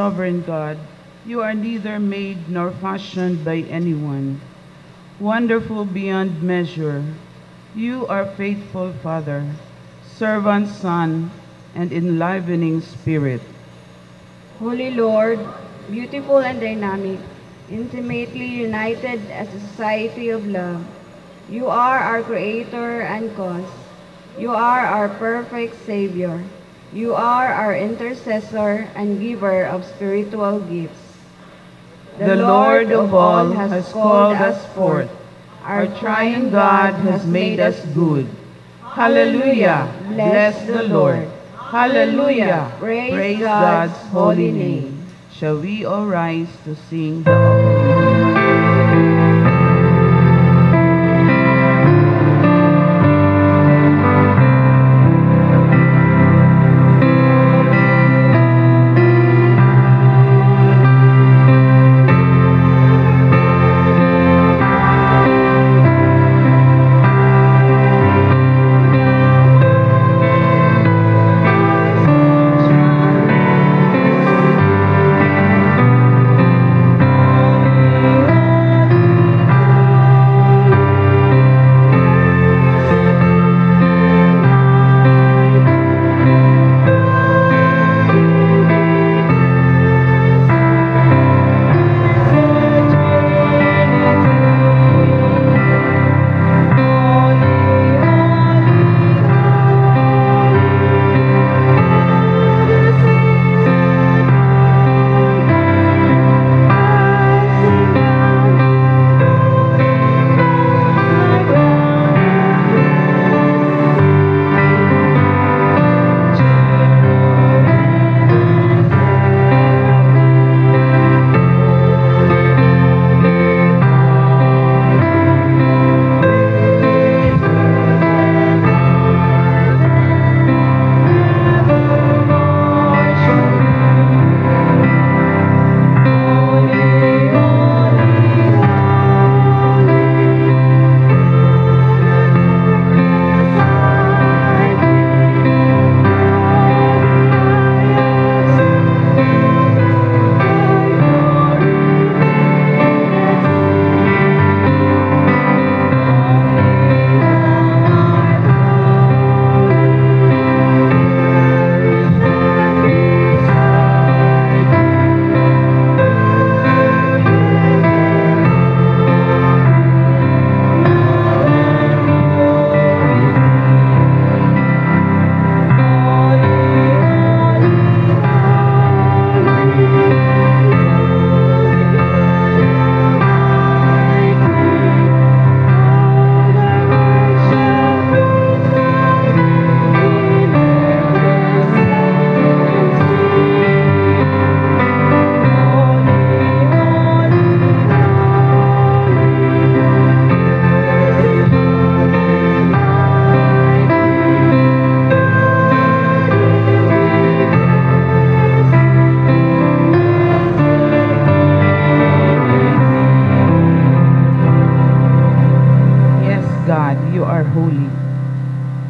sovereign God, you are neither made nor fashioned by anyone. Wonderful beyond measure, you are faithful Father, servant Son, and enlivening Spirit. Holy Lord, beautiful and dynamic, intimately united as a society of love, you are our Creator and cause. You are our perfect Savior. You are our intercessor and giver of spiritual gifts. The Lord of all has called us forth. Our triune God has made us good. Hallelujah! Bless the Lord. Hallelujah! Praise God's holy name. Shall we all rise to sing the offering?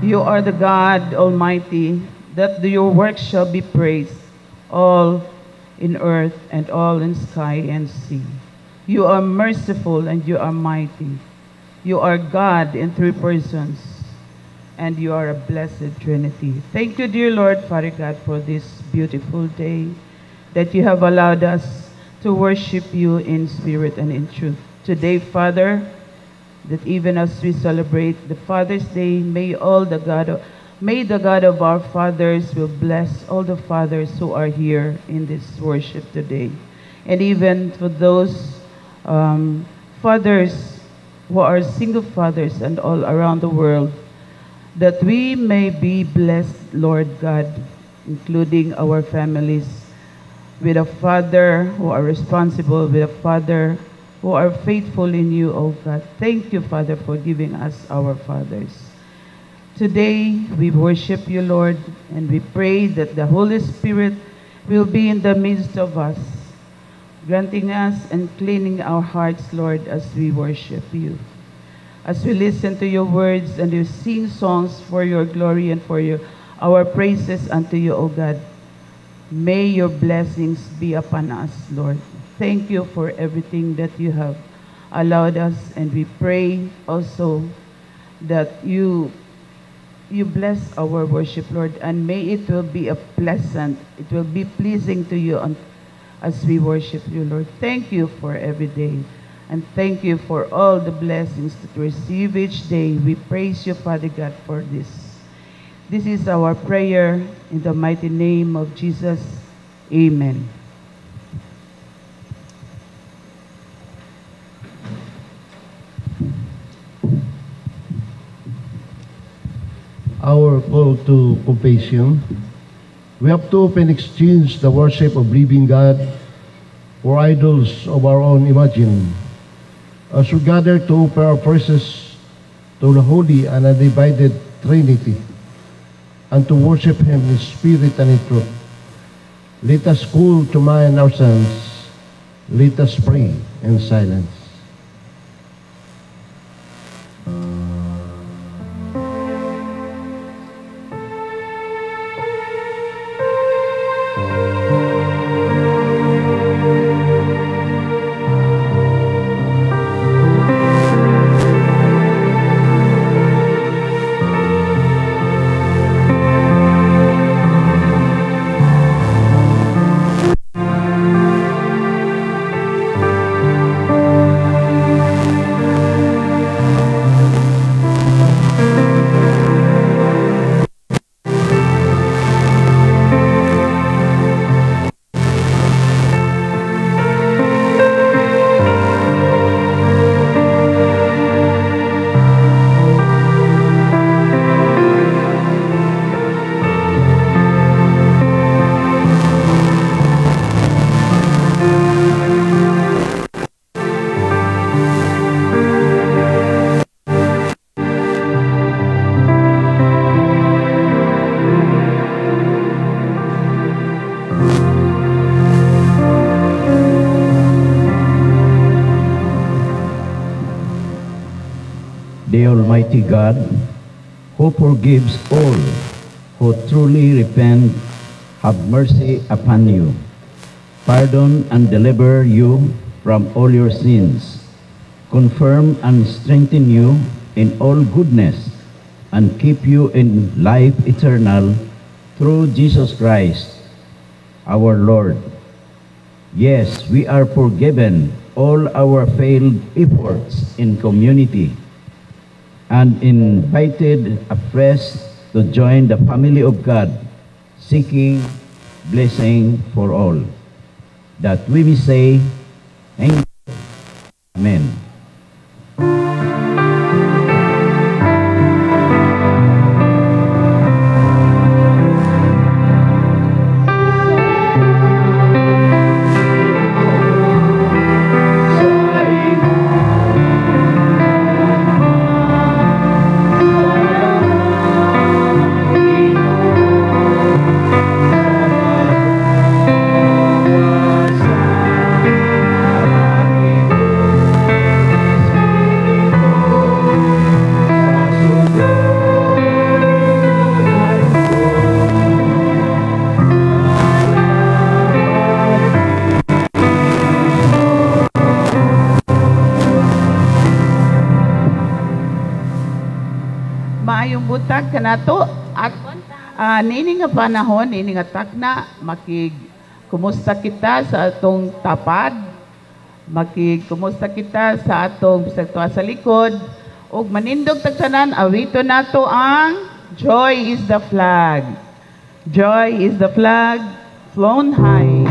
You are the God Almighty, that your works shall be praised, all in earth and all in sky and sea. You are merciful and you are mighty. You are God in three persons, and you are a blessed Trinity. Thank you, dear Lord, Father God, for this beautiful day that you have allowed us to worship you in spirit and in truth. Today, Father, that even as we celebrate the Father's Day, may the God of our fathers will bless all the fathers who are here in this worship today. And even for those fathers who are single fathers and all around the world, that we may be blessed, Lord God, including our families, with a father who are responsible, with a father who are faithful in you, O God. Thank you, Father, for giving us our fathers. Today, we worship you, Lord, and we pray that the Holy Spirit will be in the midst of us, granting us and cleaning our hearts, Lord, as we worship you. As we listen to your words and we sing songs for your glory and for our praises unto you, O God, May your blessings be upon us, Lord. Thank you for everything that you have allowed us, and we pray also that you bless our worship, Lord, and may it will be it will be pleasing to you as we worship you, Lord. Thank you for every day, and thank you for all the blessings that we receive each day. We praise you, Father God, for this. This is our prayer in the mighty name of Jesus. Amen. Our call to compassion. We have to often exchange the worship of living God for idols of our own imagining. As we gather to offer our praises to the Holy and Undivided Trinity, and to worship Him in spirit and in truth, let us call to mind ourselves. Let us pray in silence. The Almighty God, who forgives all who truly repent, have mercy upon you, pardon and deliver you from all your sins, confirm and strengthen you in all goodness, and keep you in life eternal through Jesus Christ, our Lord. Yes, we are forgiven all our failed efforts in community, and invited afresh to join the family of God, seeking blessing for all, that we may say, Thank you. Amen. Maayong butag kanato at nini nga panahon, nini nga takna, kumusta kita sa atong tapad, kumusta kita sa atong sagtuwa sa likod, ug manindog tagtanan, awito nato ang Joy is the flag. Joy is the flag flown high.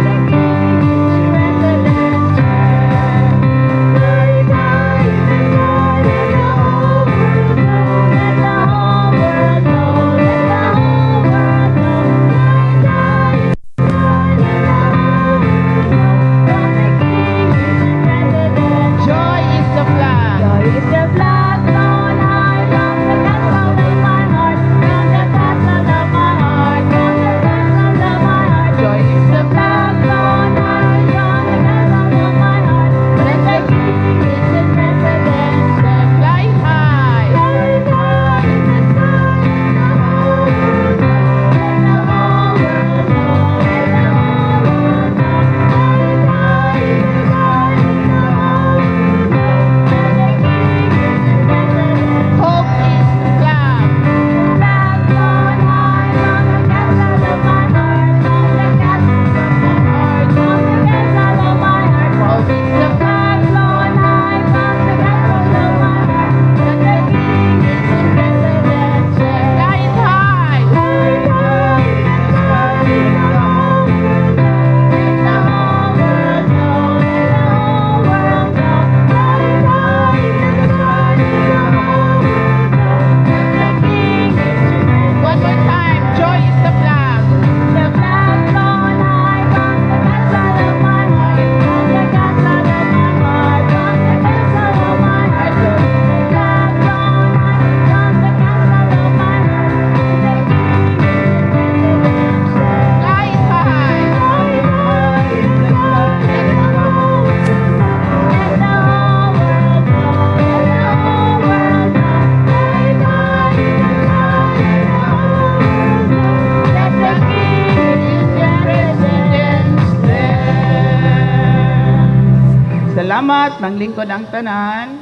Thank you. Salamat, manglingkod ang tanan.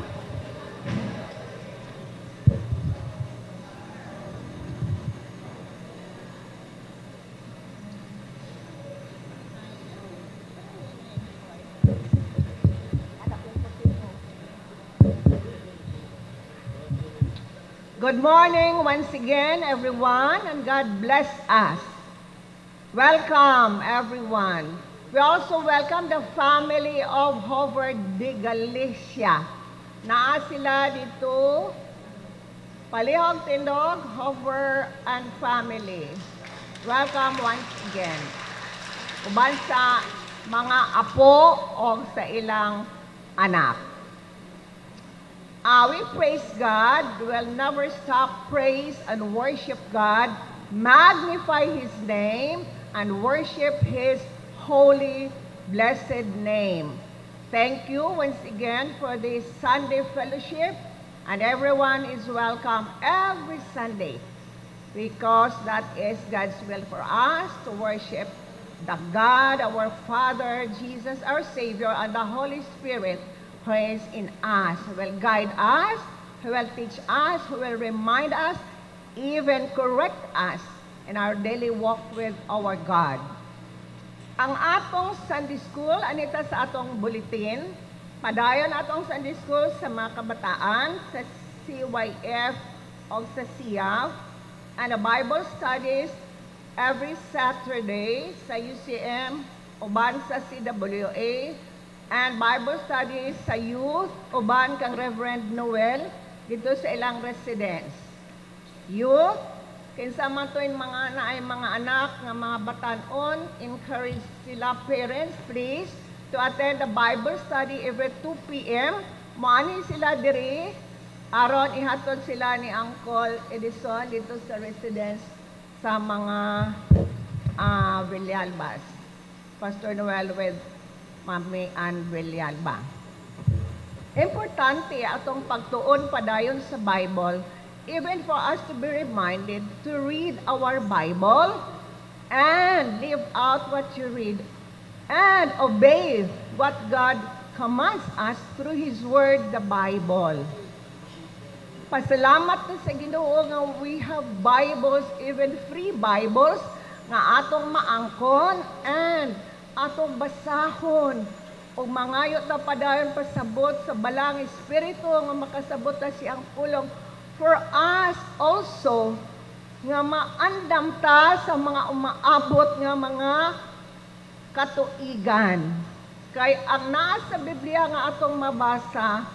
Good morning once again, everyone, and God bless us. Welcome, everyone. We also welcome the family of Howard de Galicia. Naa sila dito, Palihog Tindog, Howard and family. Welcome once again. Uban sa mga apo o sa ilang anak. We praise God. We'll never stop praise and worship God, magnify His name, and worship His holy, blessed name. Thank you once again for this Sunday fellowship, and everyone is welcome every Sunday because that is God's will for us to worship the God, our Father, Jesus, our Savior, and the Holy Spirit who is in us, who will guide us, who will teach us, who will remind us, even correct us in our daily walk with our God. Ang atong Sunday School, anita sa atong bulletin, padayon atong Sunday School sa mga kabataan, sa CYF o sa CIAF, and the Bible studies every Saturday sa UCM, uban sa CWA, and Bible studies sa youth, uban kang Reverend Noel, dito sa ilang residence. Youth, kinsa man to mga naay mga anak nga mga batanon, encourage sila parents, please, to attend the Bible study every 2 p.m. Moani sila diri, aron ihatod sila ni Uncle Edison dito sa residence sa mga Villalbas. Pastor Noel with Mami Ann Villalba. Importante atong pagtuon padayon sa Bible, even for us to be reminded to read our Bible and live out what you read and obey what God commands us through His Word, the Bible. Pasalamat na sa Ginoo nga we have Bibles, even free Bibles, nga atong maangkon and atong basahon o mangayot na padayon pasabot sa balang espiritu nga makasabot na siyang pulong for us also nga maandam ta sa mga umaabot nga mga katuigan. Kay ang nasa Biblia nga atong mabasa,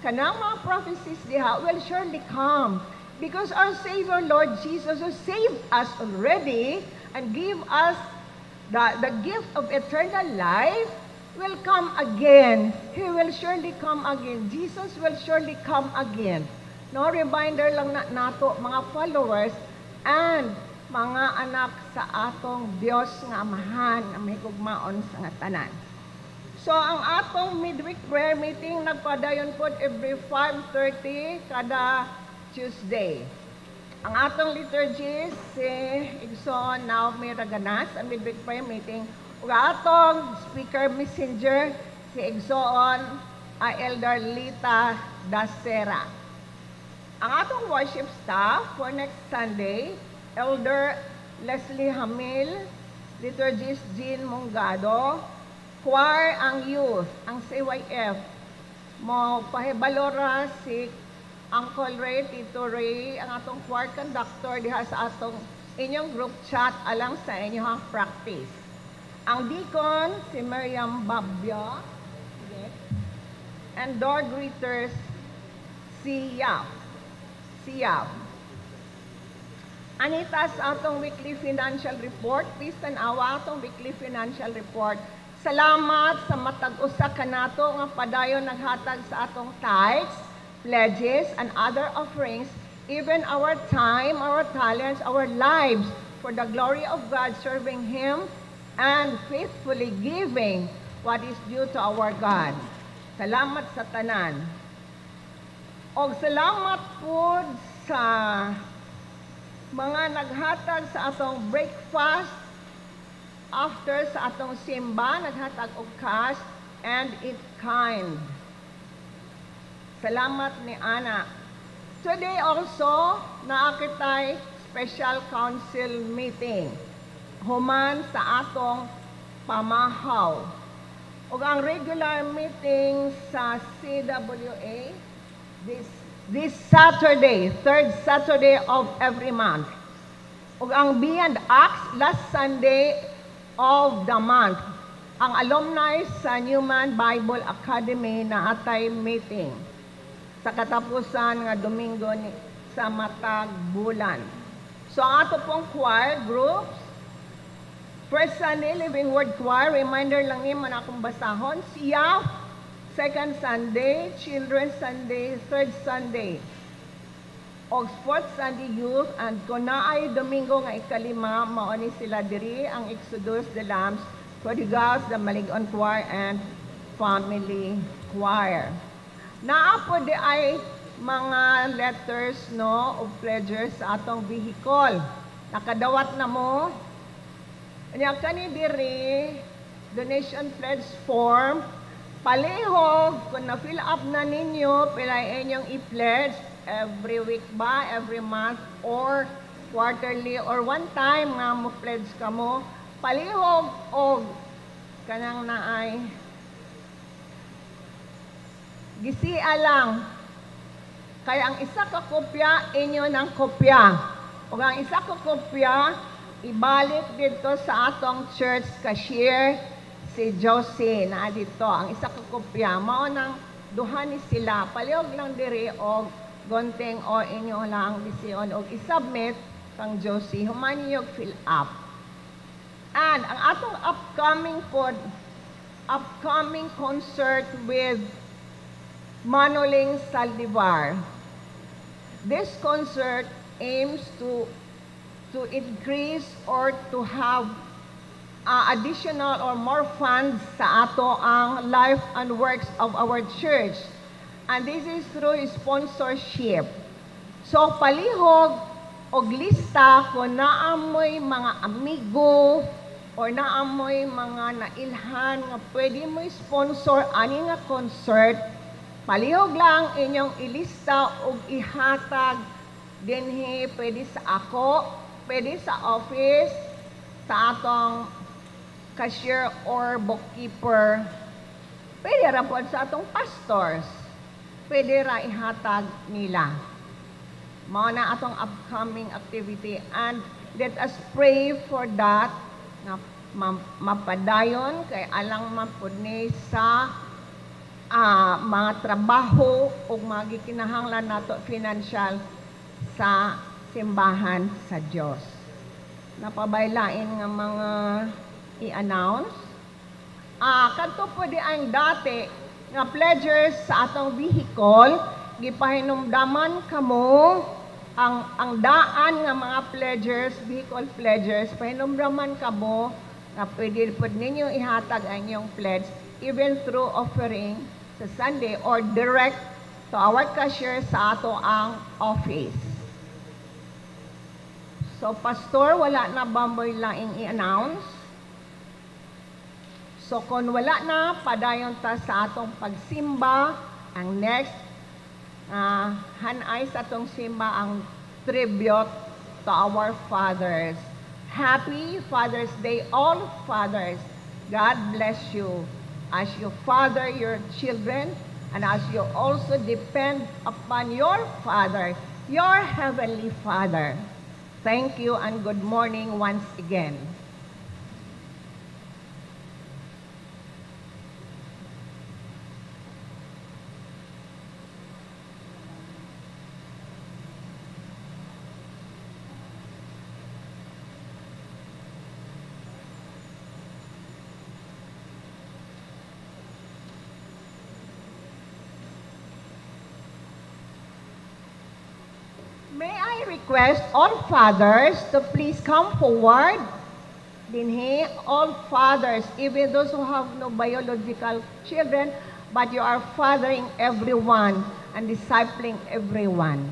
kanang mga prophecies diha will surely come because our Savior Lord Jesus who saved us already and give us the gift of eternal life will come again. He will surely come again. Jesus will surely come again. No, reminder lang na nato mga followers and mga anak sa atong Dios nga Amahan na may gugmaon sa nga tanan. So ang atong midweek prayer meeting nagpadayon po every 5:30 kada Tuesday. Ang atong liturgy si Igsoon Naomi Raganas, ang midweek prayer meeting. Ug atong speaker messenger si Igsoon Elder Lita Dasera. Ang atong worship staff for next Sunday, Elder Leslie Hamil, liturgist Jean Mongado, choir ang youth, ang CYF, mo pahibalora si Uncle Ray, Tito Ray, ang atong choir conductor diha sa atong inyong group chat alang sa inyong practice. Ang deacon, si Miriam Babia, and door greeters, si Yap. Anita sa atong weekly financial report, please tanawa atong weekly financial report. Salamat sa matag-usa kanato nga padayon naghatag sa atong tithes, pledges, and other offerings, even our time, our talents, our lives, for the glory of God, serving Him, and faithfully giving what is due to our God. Salamat sa tanan. O salamat po sa mga naghatag sa atong breakfast, after sa atong simba, naghatag og cash and it kind. Salamat ni Ana. Today also, naakitay special council meeting. Human sa atong pamahaw. Ug ang regular meeting sa CWA this Saturday, third Saturday of every month. Ug ang Beyond Acts last Sunday of the month. Ang alumni sa Newman Bible Academy na atay meeting sa katapusan nga Domingo sa matag bulan. So ang ato pong choir groups, First Sunday, Living Word Choir, reminder lang yun man akong basahon. Siya, Second Sunday, Children's Sunday, Third Sunday. O Fourth Sunday Youth, and kung naay Domingo nga ikalima, mauni sila diri ang Exodus, the Lambs, Prodigals, the Maligon Choir, and Family Choir. Naapo di ay mga letters no of pledges sa atong vehicle. Nakadawat na mo. Kanya kani diri donation pledge form. Palihog kung na-fill up na ninyo, pilay inyong i-pledge every week ba, every month, or quarterly, or one time nga mo pledge ka mo. Palihog og kanang naay gisia lang. Kaya ang isa ka kopya, inyo ng kopya. O ang isa ka kopya, ibalik dito sa atong church cashier, si Josie na dito. Ang isa ka kopya, mao nang duha ni sila. Palihog lang diri og gonteng o inyo lang bisyon og i-submit kang Josie. Human niyo fill up. And ang atong upcoming concert with Manoling Saldivar. This concert aims to increase or to have additional or more funds sa ato ang life and works of our church. And this is through sponsorship. So palihog og lista kung naamoy mga amigo or naamoy mga nailhan nga pwede mo sponsor ani nga concert. Palihog lang inyong ilista o ihatag dinhi, pwede sa ako, pwede sa office, sa atong cashier or bookkeeper, pwede ra po sa atong pastors, pwede ra ihatag nila. Mao na atong upcoming activity, and let us pray for that na mapadayon kay alang mapudni sa mga trabaho o mga gikinahanglan nato financial sa simbahan sa Dios. Napabaylain nga mga i-announce. Kadto po di ang dati nga pledgers sa atong vehicle, gipahinumdaman kamo ang daan nga mga pledgers, vehicle pledgers, pahinumdaman kamo nga pwede po ninyo ihatag ang inyong pledge even through offering sa Sunday or direct to our cashier sa ato ang office. So, pastor, wala na bamboy laing i-announce. So, kung wala na, padayon ta sa atong pagsimba. Ang next, hanay sa atong simba ang tribute to our fathers. Happy Father's Day, all fathers. God bless you as you father your children, and as you also depend upon your Father, your Heavenly Father. Thank you and good morning once again. May I request all fathers to please come forward? Dinhi, all fathers, even those who have no biological children, but you are fathering everyone and discipling everyone.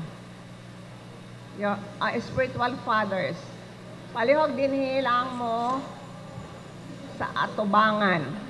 Your spiritual fathers. Palihog dinhi lang mo sa atubangan.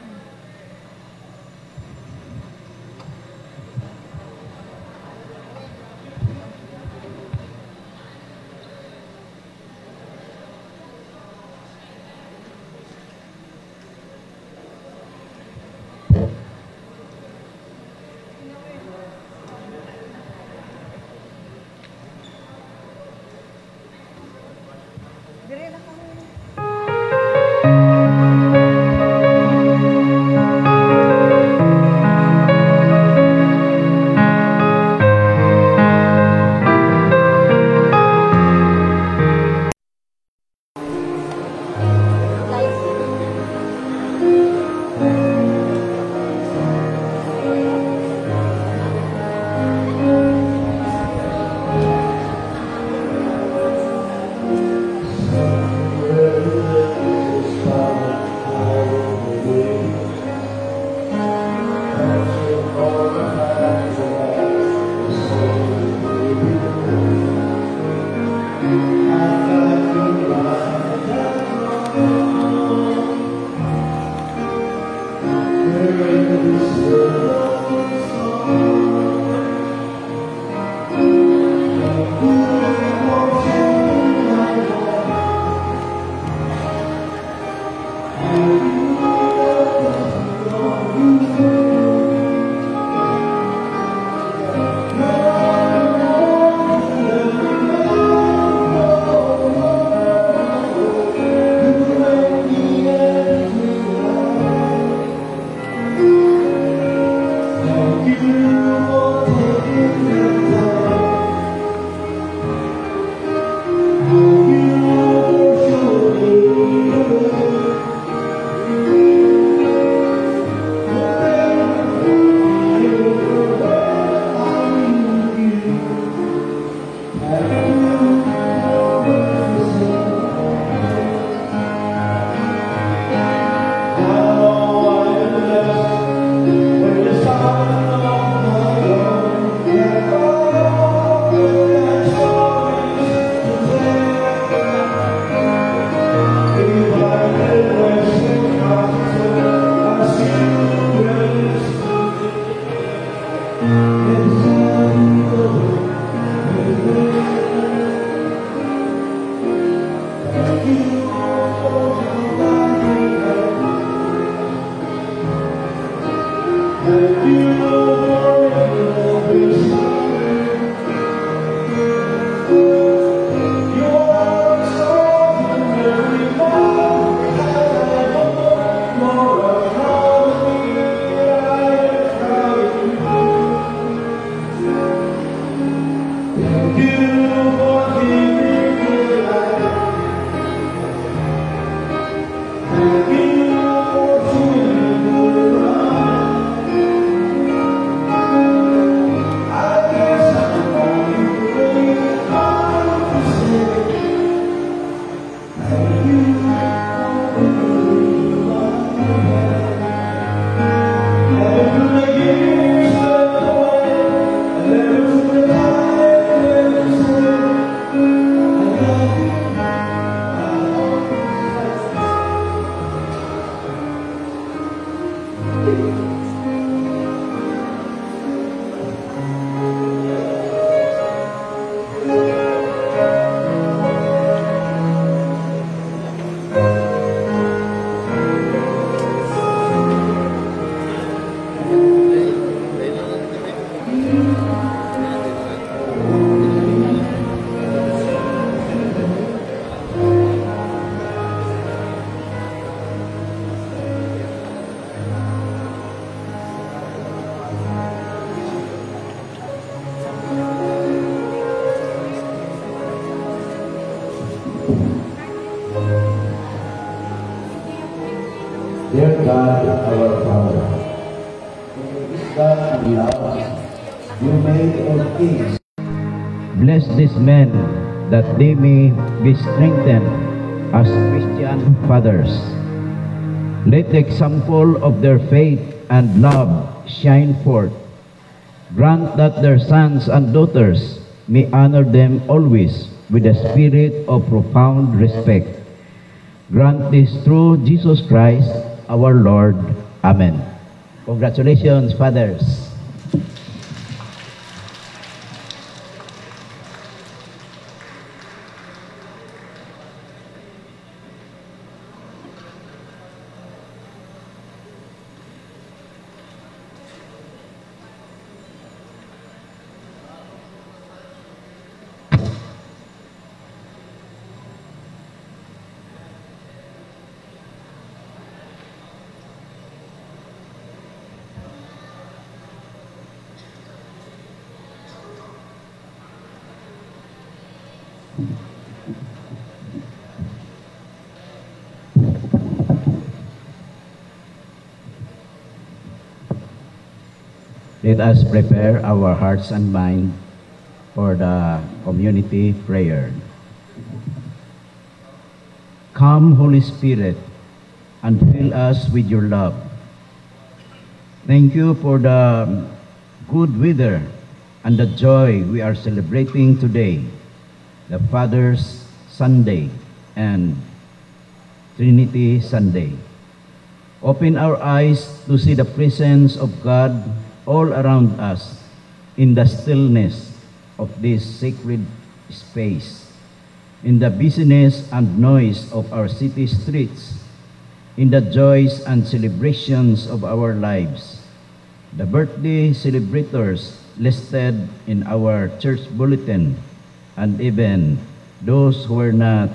Dear God, our Father, God and love, you made all things. Bless these men that they may be strengthened as Christian fathers. Let the example of their faith and love shine forth. Grant that their sons and daughters may honor them always with a spirit of profound respect. Grant this through Jesus Christ, our Lord. Amen. Congratulations, fathers. Let us prepare our hearts and mind for the community prayer. Come, Holy Spirit, and fill us with your love. Thank you for the good weather and the joy we are celebrating today, the Father's Sunday and Trinity Sunday. Open our eyes to see the presence of God all around us in the stillness of this sacred space, in the busyness and noise of our city streets, in the joys and celebrations of our lives. The birthday celebrators listed in our church bulletin, and even those who are not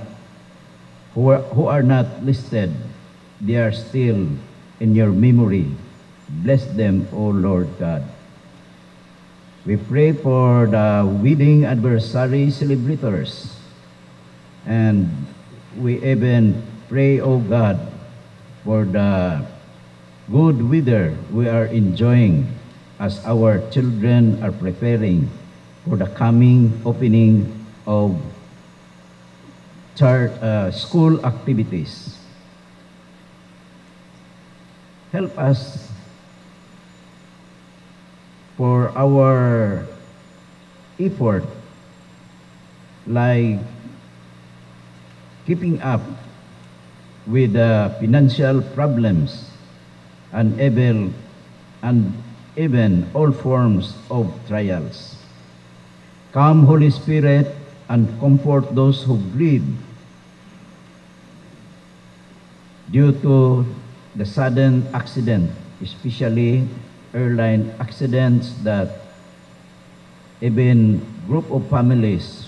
listed, they are still in your memory. Bless them, O Lord God. We pray for the wedding anniversary celebrators. And we even pray, O God, for the good weather we are enjoying as our children are preparing for the coming opening of school activities. Help us for our effort, like keeping up with the financial problems and even all forms of trials. Come, Holy Spirit, and comfort those who grieve due to the sudden accident, especially airline accidents, that even group of families'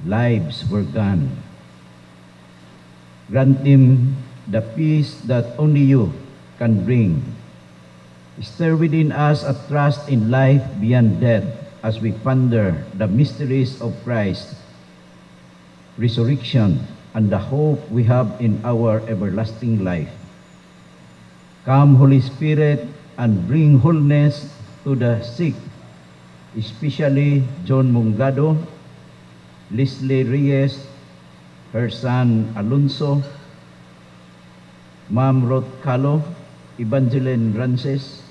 lives were gone. Grant him the peace that only you can bring. Stir within us a trust in life beyond death as we ponder the mysteries of Christ's resurrection and the hope we have in our everlasting life. Come, Holy Spirit, and bring wholeness to the sick, especially John Mungado, Leslie Reyes, her son Alonso, Ma'am Ruth Calo, Evangeline Rances,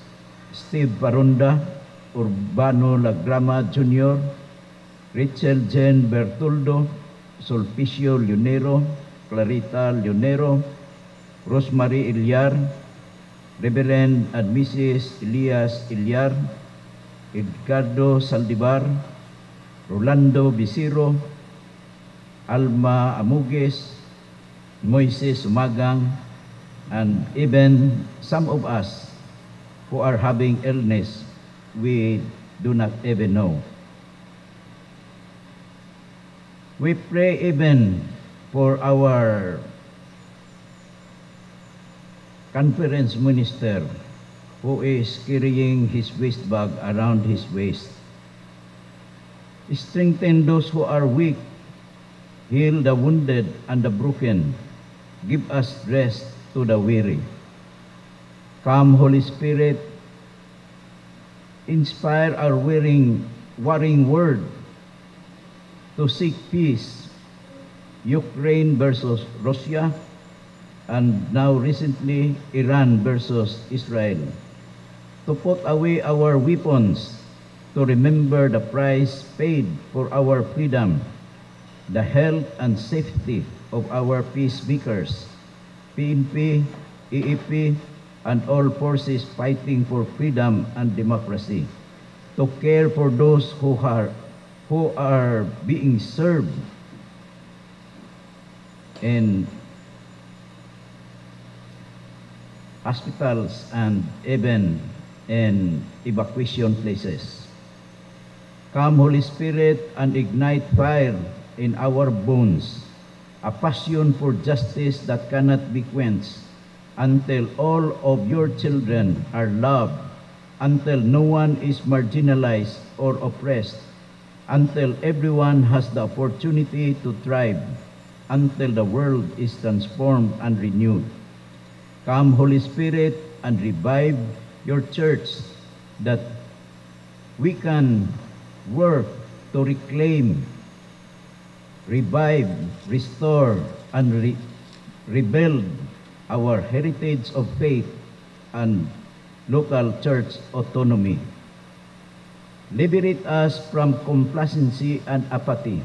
Steve Paronda, Urbano Lagrama Jr., Rachel Jen Bertoldo, Sulpicio Leonero, Clarita Leonero, Rosemary Ilyar, Reverend and Mrs. Elias Ilyar, Edgardo Saldivar, Rolando Bisiro, Alma Amuges, Moises Umagang, and even some of us who are having illness we do not even know. We pray even for our conference minister who is carrying his waist bag around his waist. Strengthen those who are weak, heal the wounded and the broken, give us rest to the weary. Come, Holy Spirit, inspire our warring word to seek peace, Ukraine versus Russia, and now recently Iran versus Israel, to put away our weapons, to remember the price paid for our freedom, the health and safety of our peacemakers, PNP, EEP, and all forces fighting for freedom and democracy, to care for those who are being served in hospitals and even in evacuation places. Come, Holy Spirit, and ignite fire in our bones, a passion for justice that cannot be quenched, until all of your children are loved, until no one is marginalized or oppressed, until everyone has the opportunity to thrive, until the world is transformed and renewed. Come, Holy Spirit, and revive your church, that we can work to reclaim, revive, restore, and rebuild our heritage of faith and local church autonomy. Liberate us from complacency and apathy.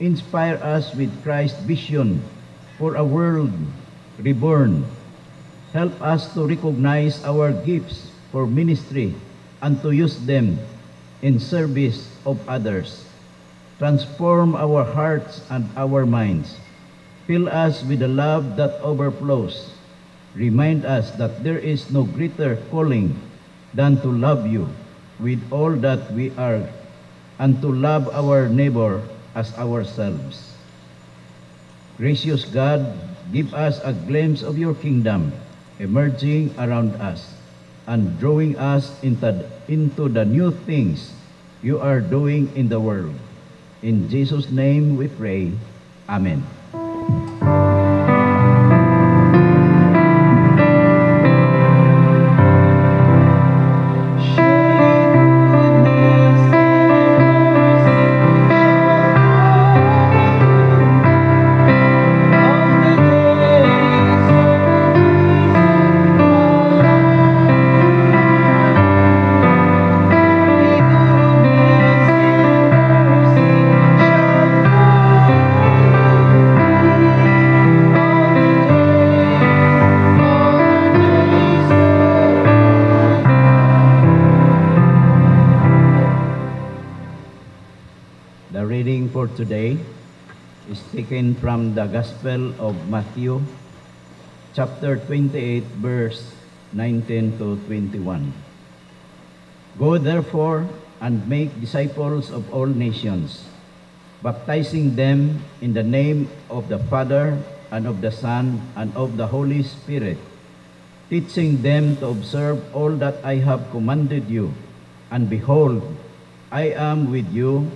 Inspire us with Christ's vision for a world reborn. Help us to recognize our gifts for ministry and to use them in service of others. Transform our hearts and our minds. Fill us with the love that overflows. Remind us that there is no greater calling than to love you with all that we are and to love our neighbor as ourselves. Gracious God, give us a glimpse of your kingdom emerging around us. and drawing us into the new things you are doing in the world. In Jesus' name we pray. Amen. The reading for today is taken from the Gospel of Matthew, chapter 28, verse 19 to 21. Go therefore and make disciples of all nations, baptizing them in the name of the Father and of the Son and of the Holy Spirit, teaching them to observe all that I have commanded you. And behold, I am with you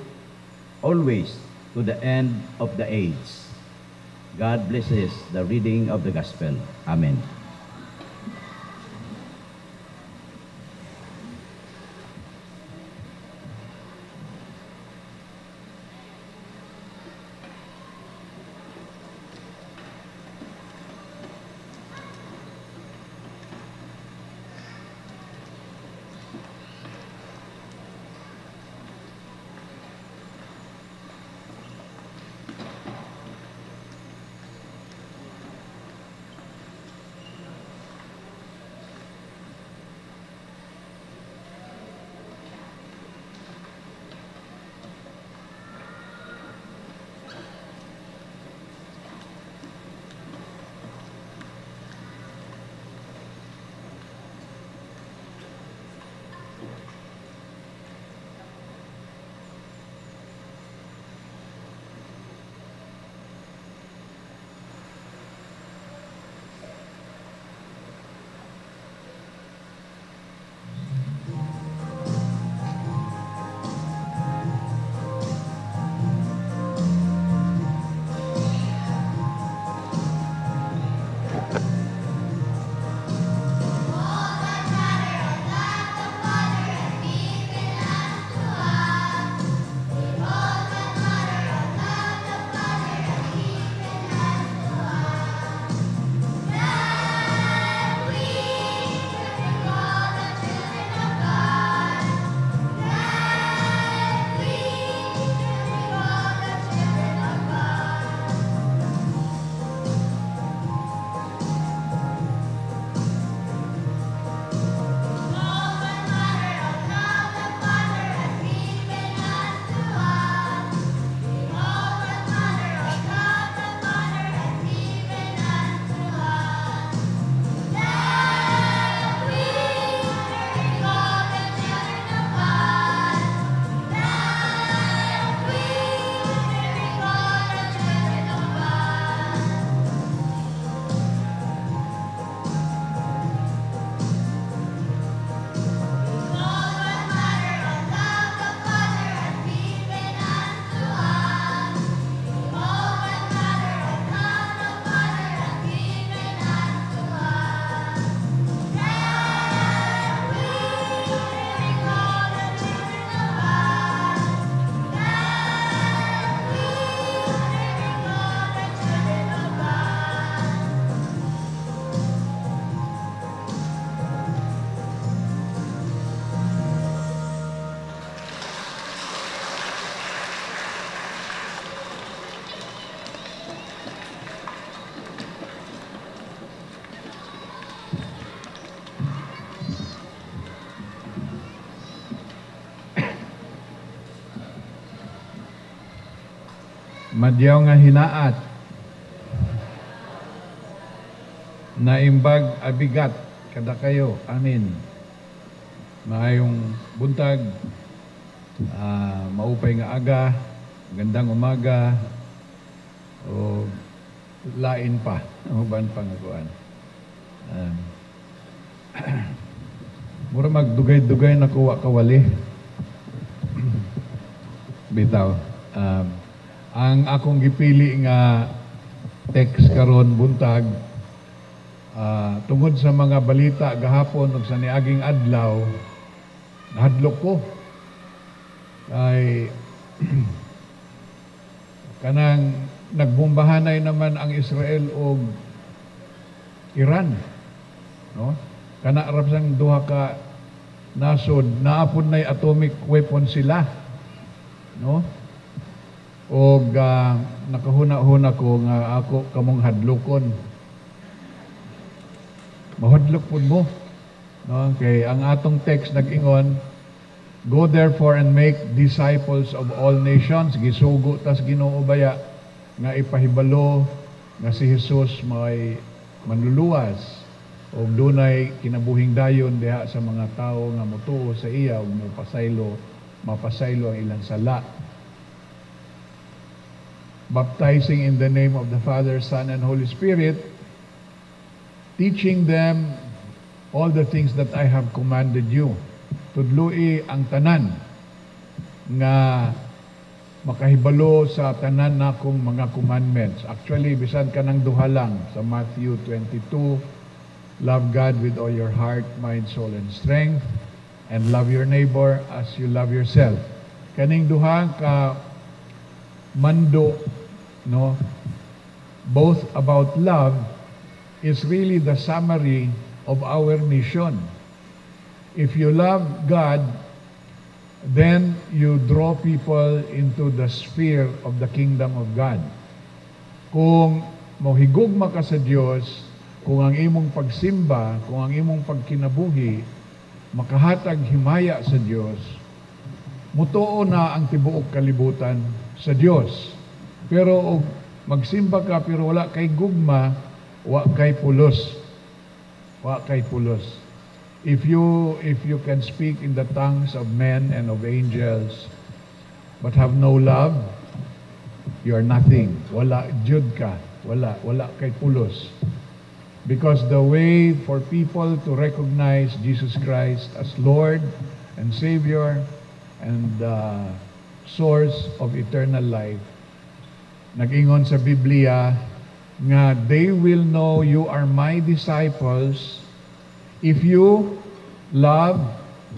always to the end of the age. God blesses the reading of the Gospel. Amen. Madyaw nga hinaat, naimbag abigat kada kayo. Amin. Maayong buntag, maupay nga aga, gandang umaga, o lain pa, uban pangakuan. mura magdugay-dugay na kuwa kawali. Bitaw. Ang akong gipili nga text karon buntag tungod sa mga balita gahapon ug sa niaging adlaw, nahadlok ko. Ay kanang nagbombahanay naman ang Israel o Iran, no? Kana arab sang duha ka nasod naapod nay atomic weapon sila, no? Og nakahuna-huna ko nga ako kamong hadlokon. Mahadlok pud mo, no? Kay ang atong text nag-ingon, "Go therefore and make disciples of all nations." Gisugo tas Ginoo baya nga ipahibalo nga si Jesus may manluluwas o dunay kinabuhing dayon diha sa mga tao nga motuo sa iya ug mapasaylo ang ilang sala. Baptizing in the name of the Father, Son, and Holy Spirit, teaching them all the things that I have commanded you. Tudloi ang tanan nga makahibalo sa tanan nakong mga commandments. Actually, bisan ka ng duha lang sa Matthew 22, love God with all your heart, mind, soul, and strength, and love your neighbor as you love yourself. Kaning duha ka mando, no? Both about love is really the summary of our mission. If you love God, then you draw people into the sphere of the kingdom of God. Kung mohigugma ka sa Diyos, kung ang imong pagsimba, kung ang imong pagkinabuhi, makahatag himaya sa Diyos, mutuo na ang tibuok kalibutan sa Diyos. Pero magsimba ka pero wala kay gugma, wa kay pulos. Wa kay pulos. If you can speak in the tongues of men and of angels, but have no love, you are nothing. Wala jud ka. Wala kay pulos. Because the way for people to recognize Jesus Christ as Lord and Savior and source of eternal life, nag-ingon sa Biblia nga they will know you are my disciples if you love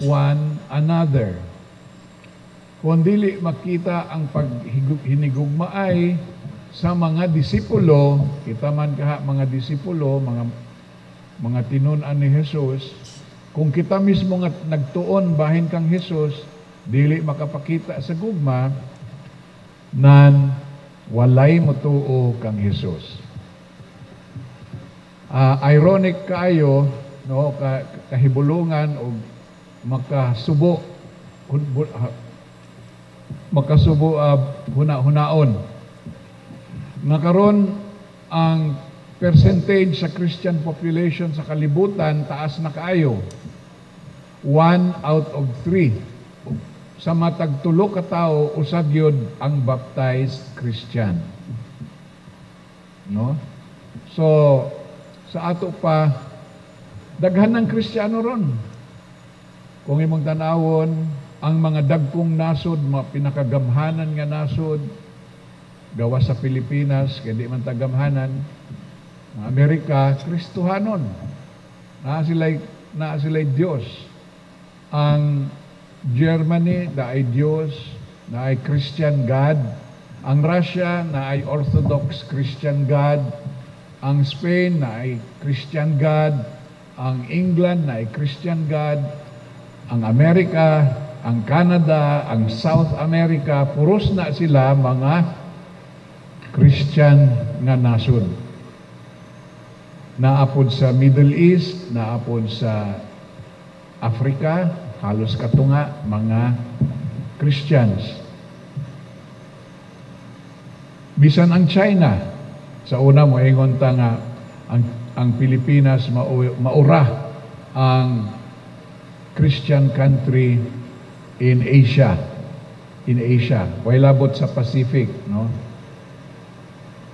one another. Kung dili makita ang paghinigugmaay sa mga disipulo, kita man kaha mga disipulo, mga tinun-an ni Jesus, kung kita mismo nga nagtuon bahin kang Jesus, dili makapakita sa gugma, nan walay motuo kang Jesus. Ironic kaayo, no, kahibulungan o makasubo huna-hunaon. Nakaroon ang percentage sa Christian population sa kalibutan taas na kaayo. 1 out of 3. Sa matag tulo ka tawo usab yun ang baptized Christian. No? So sa ato pa daghan ng Kristiyano ron. Kung imong tanawon, ang mga dagkong nasod, mga pinakagamhanan nga nasod, gawa sa Pilipinas, kaya di man tagamhanan, mga Amerika, Kristohanon. Na sila'y Diyos. Ang Germany, na ay Diyos, na ay Christian God. Ang Russia, na ay Orthodox Christian God. Ang Spain, na ay Christian God. Ang England, na ay Christian God. Ang Amerika, ang Canada, ang South America, puros na sila mga Christian nga nasod. Naapod sa Middle East, naapod sa Africa, halos katunga, mga Christians. Bisan ang China, sa una mo ingon ta nga ang Pilipinas maura ang Christian country in Asia. Way labot sa Pacific, no?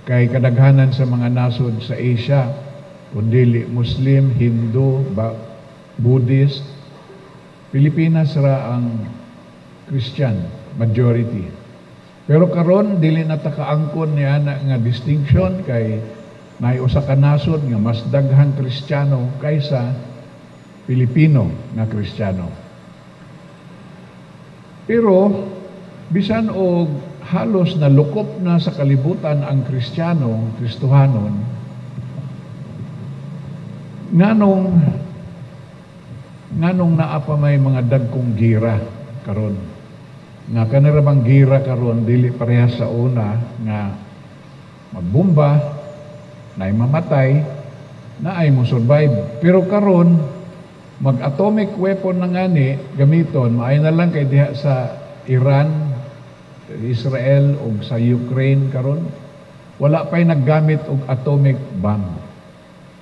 Kay kadaghanan sa mga nasod sa Asia, kundi Muslim, Hindu, Buddhist, Pilipinas ra ang Christian majority. Pero karon dili na ta kaangkon niya nga distinction kay naay usa ka nasod nga mas daghang Kristiyano kaysa Pilipino nga Kristiyano. Pero bisan og halos na lukop na sa kalibutan ang Kristiyano, Kristohanon, nganong naa pa may mga dagkong gira karon. Nga kanarabang gira karon dili parehas sa una nga magbomba, naay mamatay, naay mo survive. Pero karon mag-atomic weapon na ngani gamiton, maay na lang kay diha sa Iran, Israel o sa Ukraine karon wala pa'y naggamit og atomic bomb.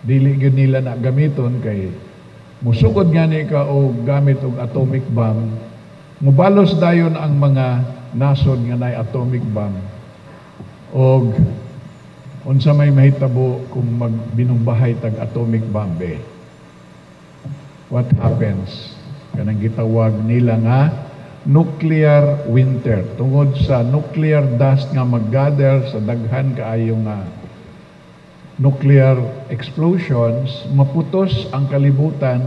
Dili gyud nila na gamiton kay musugod gani ka og gamit og atomic bomb. Mubalos dayon ang mga nasod nga naay atomic bomb. Og unsa may mahitabo kung magbinumbahay tag atomic bomb what happens? Kanang gitawag nila nga nuclear winter. Tungod sa nuclear dust nga mag-gather sa daghan kaayo nga nuclear explosions, maputos ang kalibutan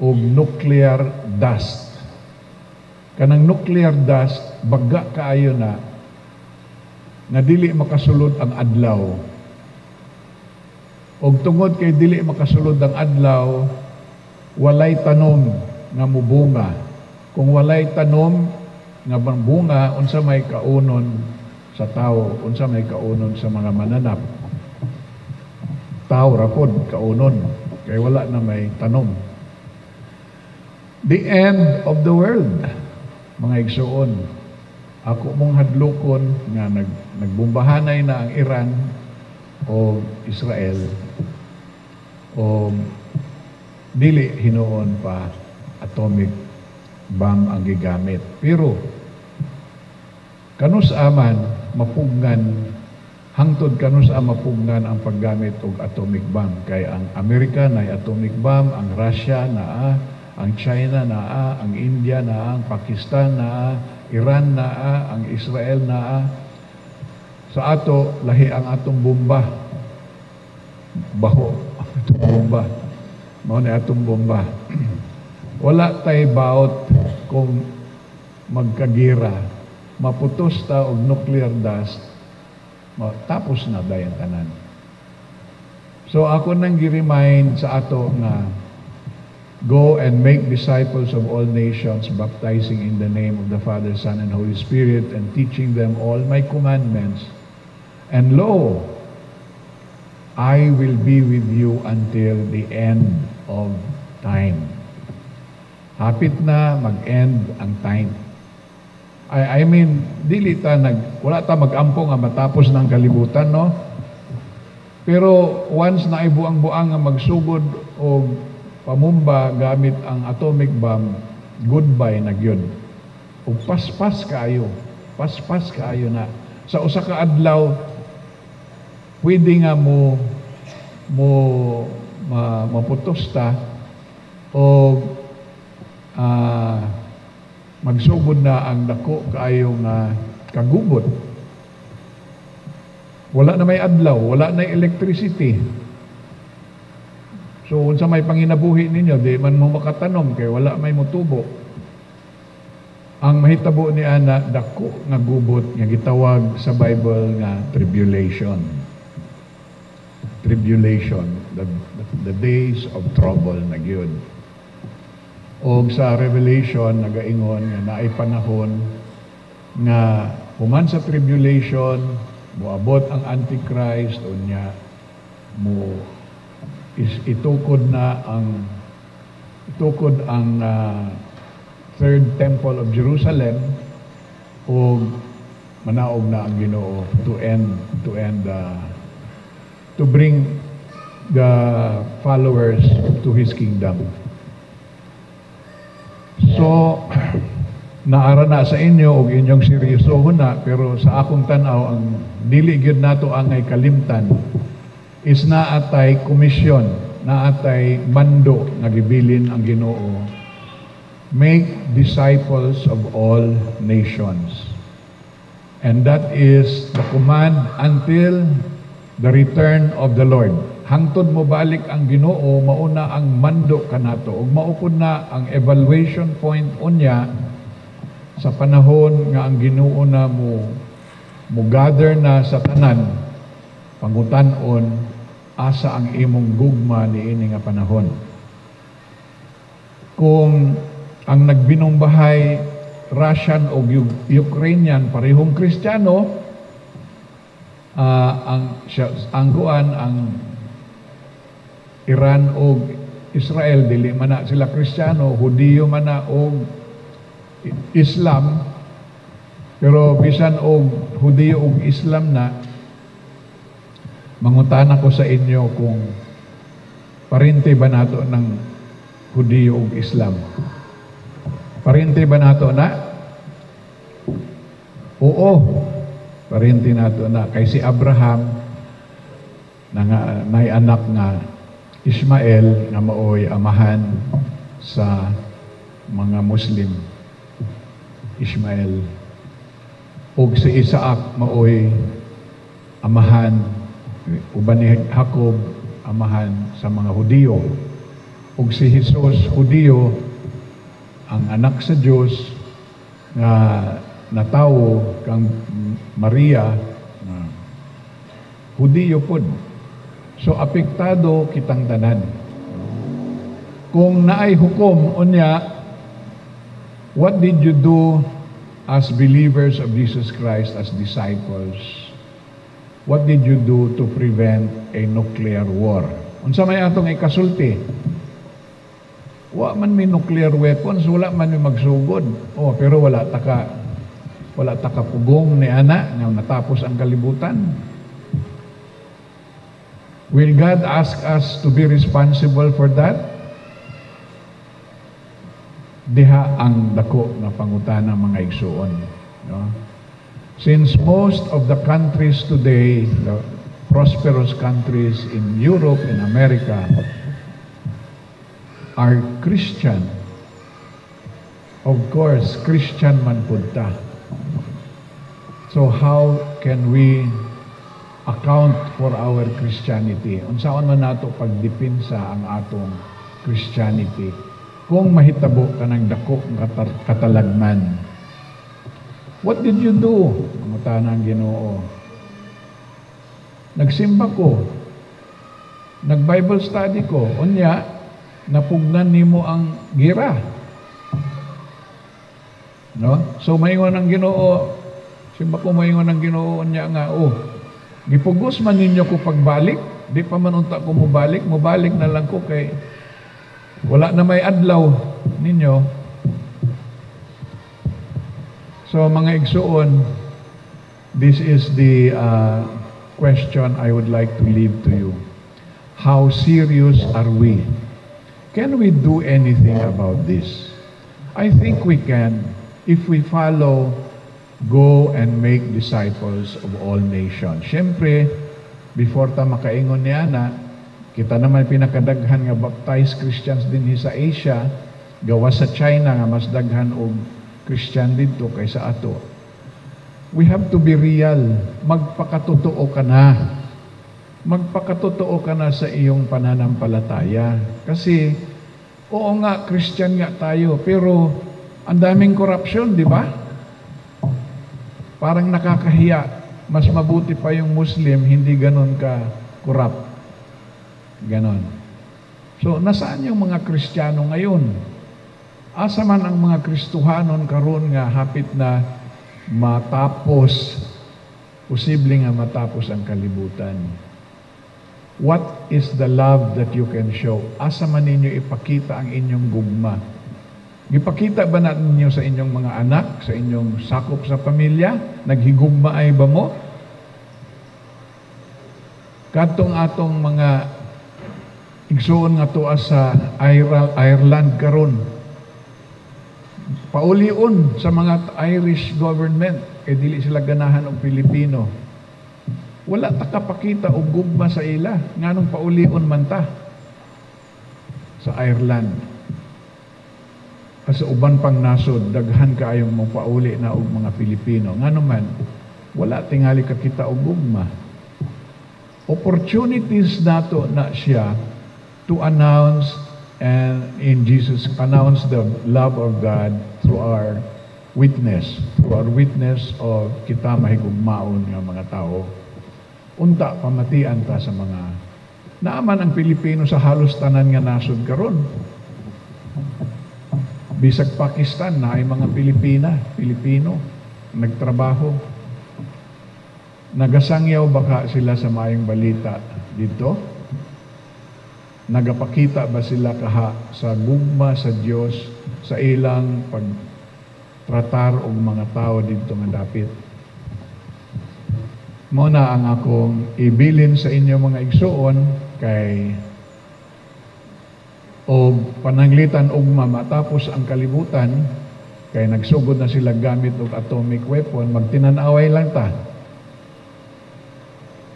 og nuclear dust. Kanang nuclear dust, bagga kaayo na nga dili makasulod ang adlaw. Og tungod kay dili makasulod ang adlaw, walay tanom nga mubunga. Kung walay tanom nga bunga, unsa may kaunon sa tao, unsa may kaunon sa mga mananap. Tao ra pod kaunon kay wala na may tanom. The end of the world. Mga igsuon, ako mong hadlokon nga nagbombahanay na ang Iran o Israel o dili hinuon pa atomic bomb ang gigamit. Pero kanus aman mapugnan hangtod kanus mapugnan ang paggamit og atomic bomb kay ang Amerika na atomic bomb, ang Russia naa, ang China naa, ang India naa, ang Pakistan naa, Iran naa, ang Israel naa. Sa ato lahi ang atong bomba. Baho atong bomba. Mao ni atong bomba. Wala tay baot kung magkagira, maputos ta og nuclear dust, tapos na dayon tanan. So ako nang gi-remind sa ato nga go and make disciples of all nations, baptizing in the name of the Father, Son, and Holy Spirit, and teaching them all my commandments. And lo, I will be with you until the end of time. Hapit na mag-end ang time. I mean, dili ta wala ta mag-ampo nga matapos ng kalibutan, no? Pero once na ibuang-buang nga magsugod o pamumba gamit ang atomic bomb, goodbye na gyud. O paspas kaayo na. Sa usa ka adlaw, pwede nga maputos ta o magsugod na ang dako kaayo nga kagubot. Wala na may adlaw, wala na electricity. So unsa may panginabuhi ninyo, di man mo makatanom kay wala may motubo. Ang mahitabo ni ana dako nga gubot nga gitawag sa Bible nga tribulation. Tribulation, the days of trouble na gyud. O sa Revelation nagaingon nga naay panahon nga human sa tribulation moabot ang Antichrist unya mo itukod ang Third Temple of Jerusalem o manaog na ang Ginoo to bring the followers to His kingdom. So naara na sa inyo og inyong seryosohon na, pero sa akong tanaw ang dili gyud nato angay kalimtan is naatay komisyon, naatay mando nga gibilin ang Ginoo make disciples of all nations. And that is the command until the return of the Lord. Hangtod mo balik ang Ginoo, mauna ang mando kanato ug maupod na ang evaluation point unya sa panahon nga ang Ginoo na mo gather na sa tanan, pangutan-on asa ang imong gugma niini nga panahon. Kung ang nagbinungbahay Russian o Ukrainian parehong Kristiyano, ang Iran o Israel dili man na sila Kristiyano, Hudiyo man na o Islam, pero bisan og Hudiyo o Islam na, mangutana ko sa inyo kung parente ba nato ng Hudiyo o Islam? Parente ba nato na? Oo, parente nato na. Kay si Abraham may anak nga Ismael nga maoy amahan sa mga Muslim. Ismael. Og si Isaac maoy amahan uban ni Jacob amahan sa mga Hudiyo. Og si Jesus Hudiyo ang anak sa Dios nga natawo kang Maria Hudiyo pod. So apektado kitang tanan. Kung naay hukom unya, what did you do as believers of Jesus Christ, as disciples? What did you do to prevent a nuclear war? Unsa may atong ikasulti? Wa man may nuclear weapons, wala man may magsugod. Oh, pero wala taka pugong ni ana nga natapos ang kalibutan. Will God ask us to be responsible for that? Diha ang dako na pangutana mga igsuon. No? Since most of the countries today, the prosperous countries in Europe and America, are Christian, of course, Christian man punta. So how can we account for our Christianity? Unsaon man nato pagdipinsa ang atong Christianity kung mahitabo kanang dako nga katalagman? What did you do? Mangutana ang Ginoo. Nagsimba ko, nag-Bible study ko, unya napugnan nimo ang gira. No? So maingon ang Ginoo, simba ko maingon ang Ginoo unya nga, gipugos man ninyo ko pagbalik, di pa man unta ko mubalik na lang ko kay wala na may adlaw ninyo. So mga igsuon, this is the question I would like to leave to you. How serious are we? Can we do anything about this? I think we can if we follow go and make disciples of all nations. Siyempre, before ta makaingon ni ana, kita naman pinakadaghan nga baptized Christians din sa Asia, gawa sa China nga mas daghan og Christian dito kaysa ato. We have to be real. Magpakatotoo ka na. Magpakatotoo ka na sa iyong pananampalataya. Kasi, oo nga, Christian nga tayo, pero ang daming corruption, di ba? Parang nakakahiya. Mas mabuti pa yung Muslim, hindi ganon ka corrupt. Ganon. So, nasaan yung mga Kristiyano ngayon? Asa man ang mga Kristuhanon karon nga hapit na matapos, posible nga matapos ang kalibutan? What is the love that you can show? Asa man ninyo ipakita ang inyong gugma? Ipakita ba natin ninyo sa inyong mga anak, sa inyong sakop sa pamilya? Naghigugma ay ba mo? Katong atong mga igsuon nga tuwa sa Ireland karon, paulion sa mga Irish government, dili sila ganahan og Pilipino. Wala ta kapakita og gugma sa ila, nganong paulion man ta sa Ireland. Kasi uban pang nasod, daghan kaayong mapauli na og mga Pilipino. Nga naman, wala tingali ka kita og ugma. Opportunities nato na siya to announce announce the love of God through our witness of kita mahigugmaon nga mga tao. Unta pamatian ta sa mga naaman ang Pilipino sa halos tanan nga nasod karon. Bisag Pakistan na ay mga Pilipino nagtrabaho. Nagasangyaw baka sila sa maayong balita dito? Nagapakita ba sila kaha sa gugma sa Dios sa ilang pagtratar og mga tao dito nga dapit? Muna ang akong ibilin sa inyo mga igsuon kay og pananglitan ugma matapos ang kalibutan kay nagsugod na sila gamit og atomic weapon, magtinan-away lang ta.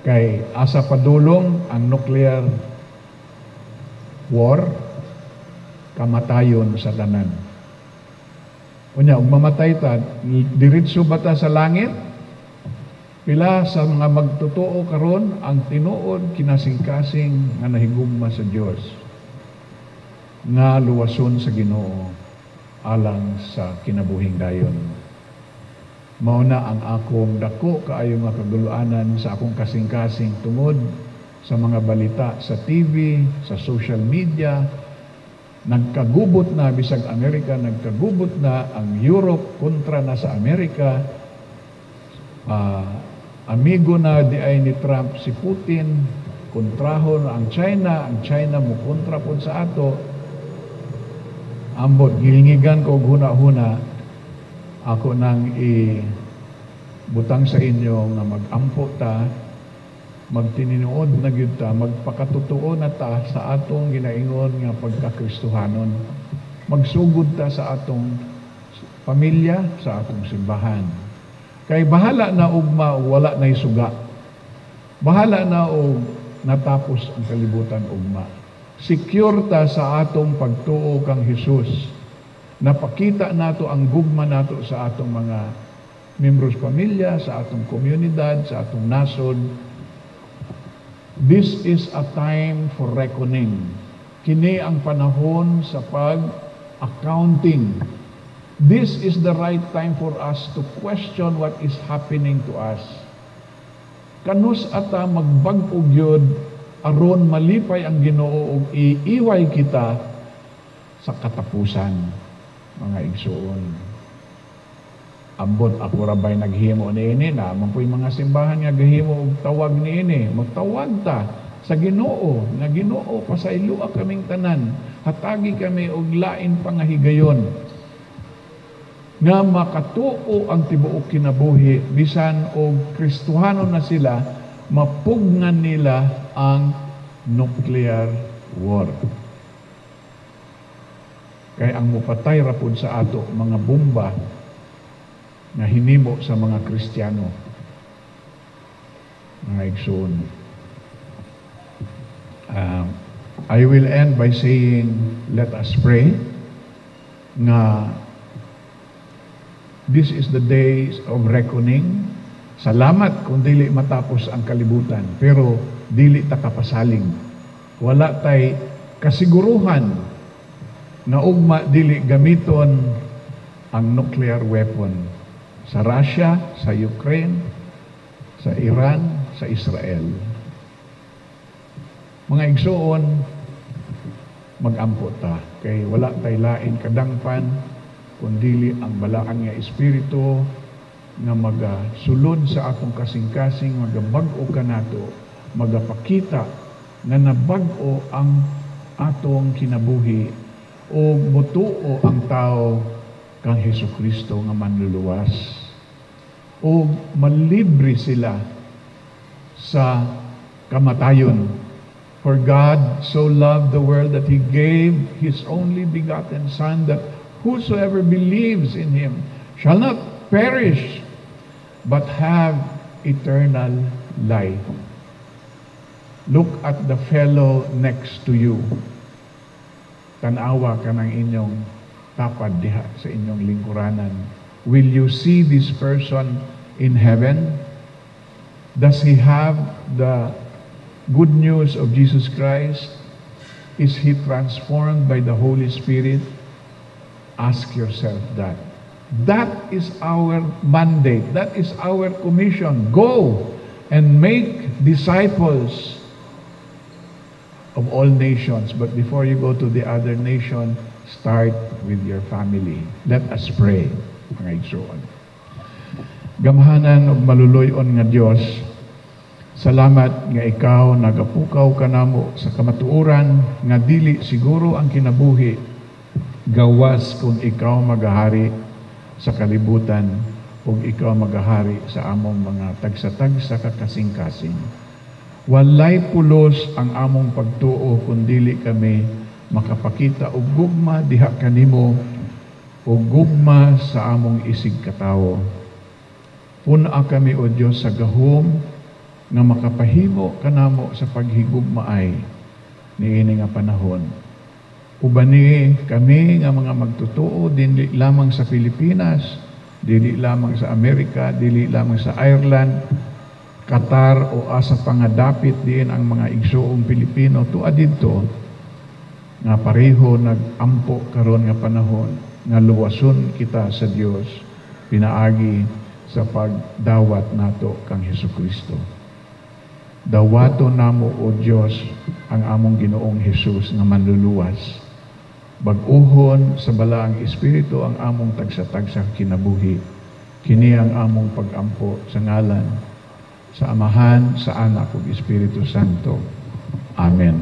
Kay asa padulong ang nuclear war, kamatayon sa tanan. Unya, ug mamatay ta, diretso ba ta sa langit? Pila sa mga magtotoo karon ang tinuod kinasing-kasing nga nahigugma sa Dios nga luwason sa Ginoo alang sa kinabuhing dayon. Mao na ang akong dako kaayo nga kaguluanan sa akong kasing-kasing tungod sa mga balita sa TV, sa social media. Nagkagubot na bisag Amerika, nagkagubot na ang Europe kontra na sa Amerika. Amigo na di ay ni Trump si Putin, kontrahon ang China mo kontra po sa ato. Ambot, gilingigan ko huna-huna, ako nang butang sa inyo nga mag-ampo ta, magtininuod na gyud ta, magpakatutuo na ta sa atong ginaingon nga pagkakristohanon. Magsugod ta sa atong pamilya, sa atong simbahan. Kay bahala na ugma wala na isuga. Bahala na og natapos ang kalibutan ugma. Secure ta sa atong pagtuo kang Hesus. Napakita nato ang gugma nato sa atong mga membros pamilya, sa atong komunidad, sa atong nasod. This is a time for reckoning. Kini ang panahon sa pag-accounting. This is the right time for us to question what is happening to us. Kanus ata magbag-og yod aron malipay ang Ginoo ug iiway kita sa katapusan, mga igsuon. Ambot ako rabay naghimo niini na mampuy mga simbahan nga gahimo og tawag niini, magtawag ta sa Ginoo nga Ginoo pasaylua kaming tanan, hatagi kami og lain pangahigayon nga makatuo ang tibuok kinabuhi bisan og Kristohano na sila, mapugnan nila ang nuclear war. Kay ang mupatay rapod sa ato mga bomba na hinimo sa mga Kristiyano, mga igsoon. I will end by saying, let us pray nga this is the days of reckoning. Salamat kung dili matapos ang kalibutan, pero dili ta kapasaling. Wala tay kasiguruhan na ugma dili gamiton ang nuclear weapon sa Russia, sa Ukraine, sa Iran, sa Israel. Mga igsoon, mag-ampo ta kay wala tay lain kadangpan kundili ang balaan nga espiritu nga magasulod sa atong kasing-kasing, magabag-o kanato, magapakita nga nabag-o ang atong kinabuhi o mutuo ang tao kang Hesukristo nga manluluwas o malibre sila sa kamatayon. For God so loved the world that He gave His only begotten Son, that whosoever believes in Him shall not perish but have eternal life. Look at the fellow next to you. Tanawa ka ng inyong tapad diha sa inyong lingkuranan. Will you see this person in heaven? Does he have the good news of Jesus Christ? Is he transformed by the Holy Spirit? Ask yourself that. That is our mandate. That is our commission. Go and make disciples of all nations. But before you go to the other nation, start with your family. Let us pray, mga igsoon. Gamhanan ug maluluyon nga Dios, salamat nga ikaw nagapukaw kanamo sa kamatuoran nga dili siguro ang kinabuhi gawas kung ikaw magahari sa kalibutan ug ikaw magahari sa among mga tagsa-tagsa kakasing-kasing. Walay pulos ang among pagtuo kung dili kami makapakita og gugma diha kanimo o gugma sa among isig katawo. Puna kami o Dios sa gahom nga makapahimo kanamo sa paghigugmaay niini nga panahon. Ubani kami nga mga magtutuo dili lamang sa Pilipinas, dili lamang sa Amerika, dili lamang sa Ireland, Qatar o asa pangadapit diin ang mga igsoong Pilipino tuad didto nga pareho nag-ampo karon nga panahon nga luwason kita sa Dios pinaagi sa pagdawat nato kang Hesukristo. Dawato namo o Dios ang among Ginoong Hesus nga manluluwas. Bag-uhon sa balaang Espiritu ang among tagsa-tagsang kinabuhi. Kini ang among pag-ampo sa ngalan sa Amahan, sa Anak ug Espiritu Santo. Amen.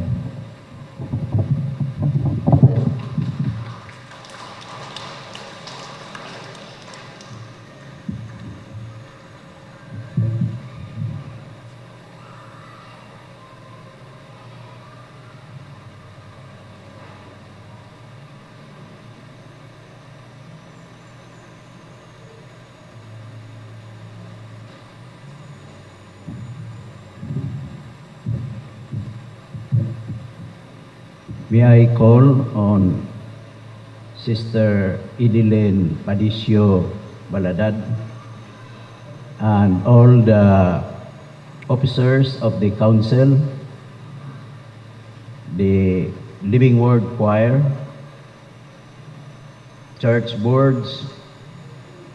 May I call on Sister Idilene Padicio Baladad and all the officers of the council, the Living Word Choir, church boards,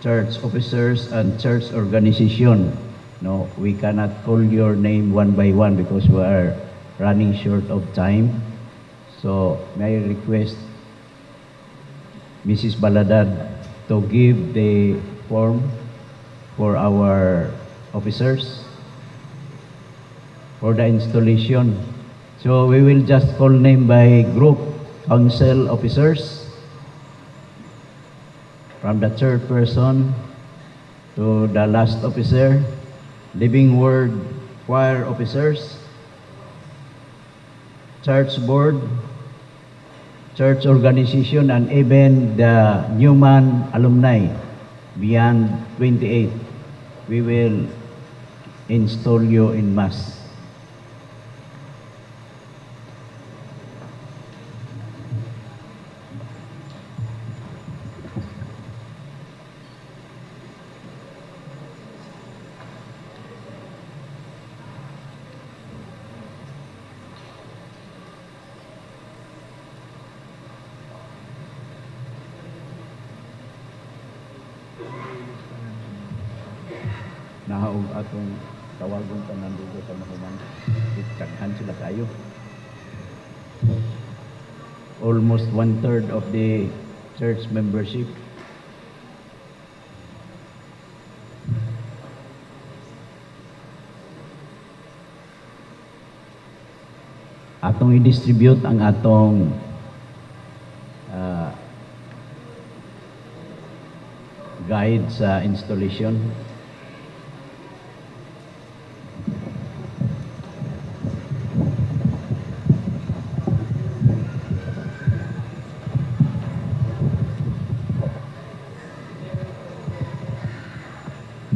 church officers, and church organization. No, we cannot call your name one by one because we are running short of time. So, may I request Mrs. Baladad to give the form for our officers for the installation. So, we will just call name by group, council officers, from the third person to the last officer, Living Word Choir officers, church board, church organization, and even the Newman alumni beyond 28. We will install you in mass. Nahaog atong tawagon pa nandugo sa mahuman. Itaghan sila kayo. Almost 1/3 of the church membership. Atong i-distribute ang atong guide sa installation.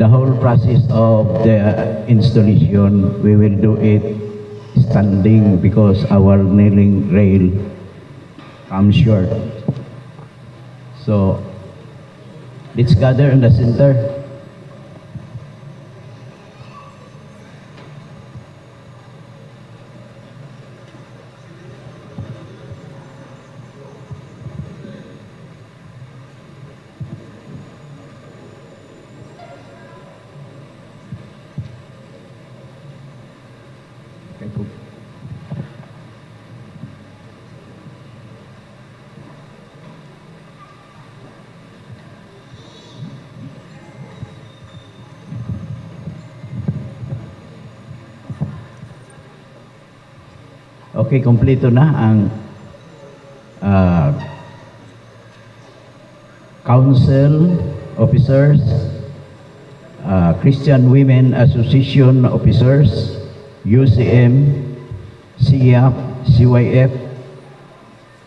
The whole process of the installation, we will do it standing because our kneeling rail comes short. So, let's gather in the center. Okay, kompleto na ang council officers, Christian Women Association officers, UCM, CIAP, CYF.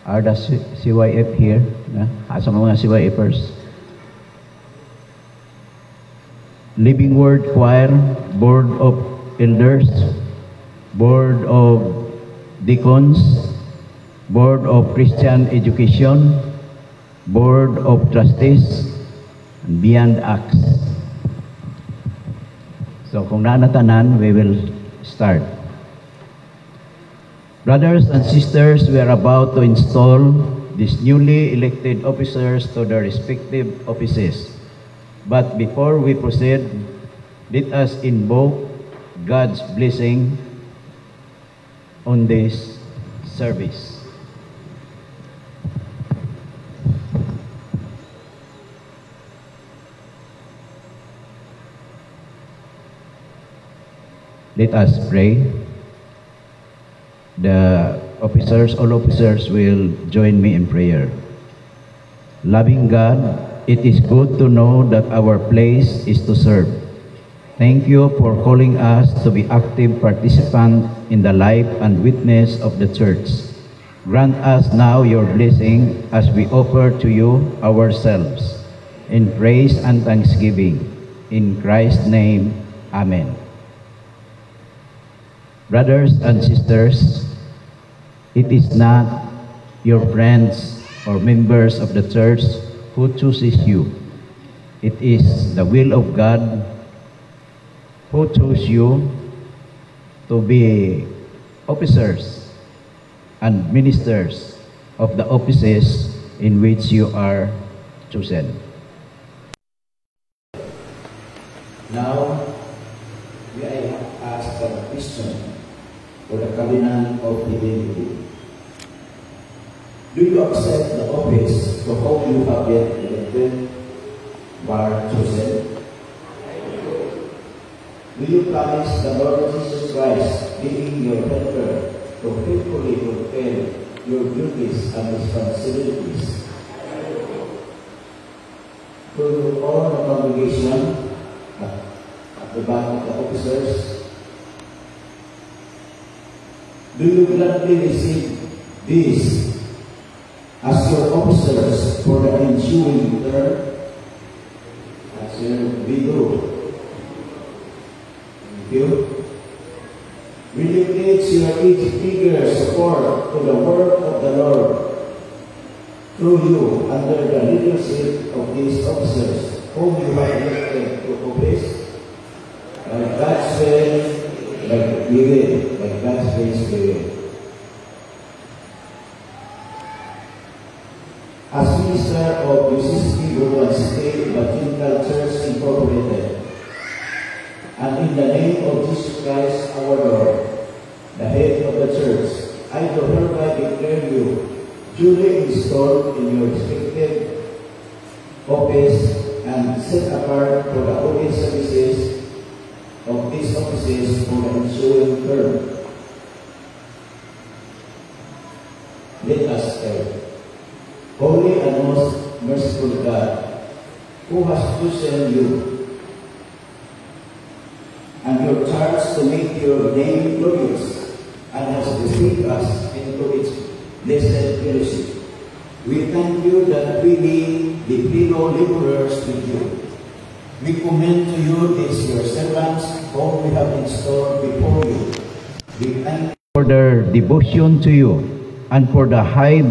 Are the CYF here? Asa mga CYFers? Living Word Choir, Board of Elders, Board of Deacons, Board of Christian Education, Board of Trustees, and Beyond Acts. So kung naanatanan, we will start. Brothers and sisters, we are about to install these newly elected officers to their respective offices. But before we proceed, let us invoke God's blessing on this service. Let us pray. The officers, all officers will join me in prayer. Loving God, it is good to know that our place is to serve. Thank you for calling us to be active participants in the life and witness of the church. Grant us now your blessing as we offer to you ourselves in praise and thanksgiving. In Christ's name, Amen. Brothers and sisters, it is not your friends or members of the church who chooses you. It is the will of God who chose you to be officers and ministers of the offices in which you are chosen. Now, may I ask a question for the covenant of fidelity. Do you accept the office to whom you have been elected or chosen? Will you promise the Lord Jesus Christ, being your helper, to faithfully fulfill your duties and responsibilities? To all the congregation at the back of the officers, do you gladly receive these as your officers for the ensuing term? As we do. You? Will you pledge your eager support to the work of the Lord through you under the leadership of these officers whom you have elected to office? By God's will, by God's grace, we will. As minister of UCSB Urban City Baptist Church Incorporated, and in the name of Jesus Christ our Lord, the head of the church, I do hereby declare you duly installed in your respective office and set apart for the holy services of these offices for the ensuing term. Let us pray. Holy and most merciful God, who has chosen you and your charge to make your name glorious, and has received us into its blessed fellowship. We thank you that we may be fellow laborers with you. We commend to you these your servants, whom we have installed before you. We thank you for their devotion to you and for the high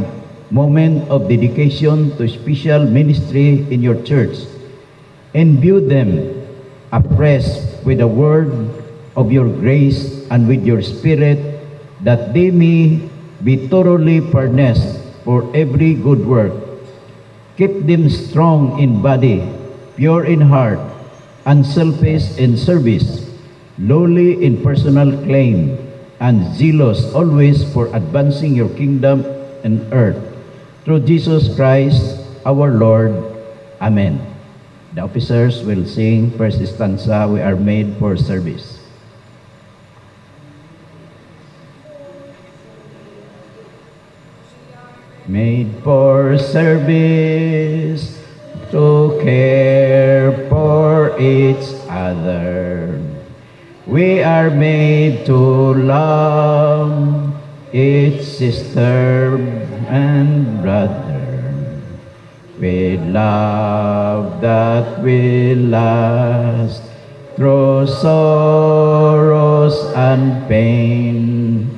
moment of dedication to special ministry in your church. Imbue them afresh with the word of your grace and with your spirit, that they may be thoroughly furnished for every good work. Keep them strong in body, pure in heart, unselfish in service, lowly in personal claim, and zealous always for advancing your kingdom on earth. Through Jesus Christ our Lord. Amen. The officers will sing first stanza, "We are made for service." Made for service, to care for each other. We are made to love each sister and brother, with love that will last through sorrows and pain,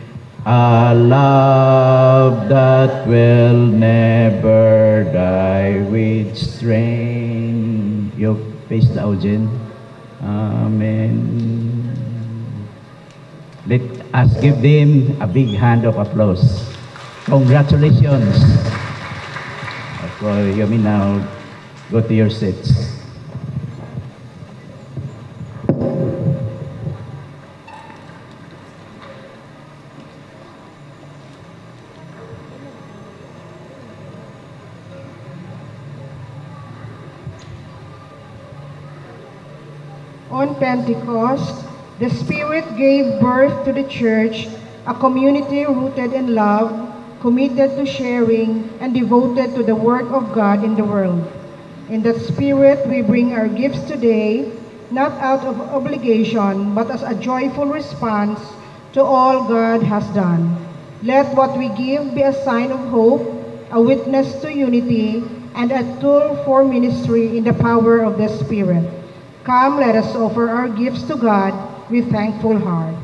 a love that will never die with strain. You face the audience. Amen. Let us give them a big hand of applause. Congratulations. You may now go to your seats. On Pentecost, the Spirit gave birth to the church, a community rooted in love, committed to sharing, and devoted to the work of God in the world. In that spirit, we bring our gifts today, not out of obligation, but as a joyful response to all God has done. Let what we give be a sign of hope, a witness to unity, and a tool for ministry in the power of the Spirit. Come, let us offer our gifts to God with thankful hearts.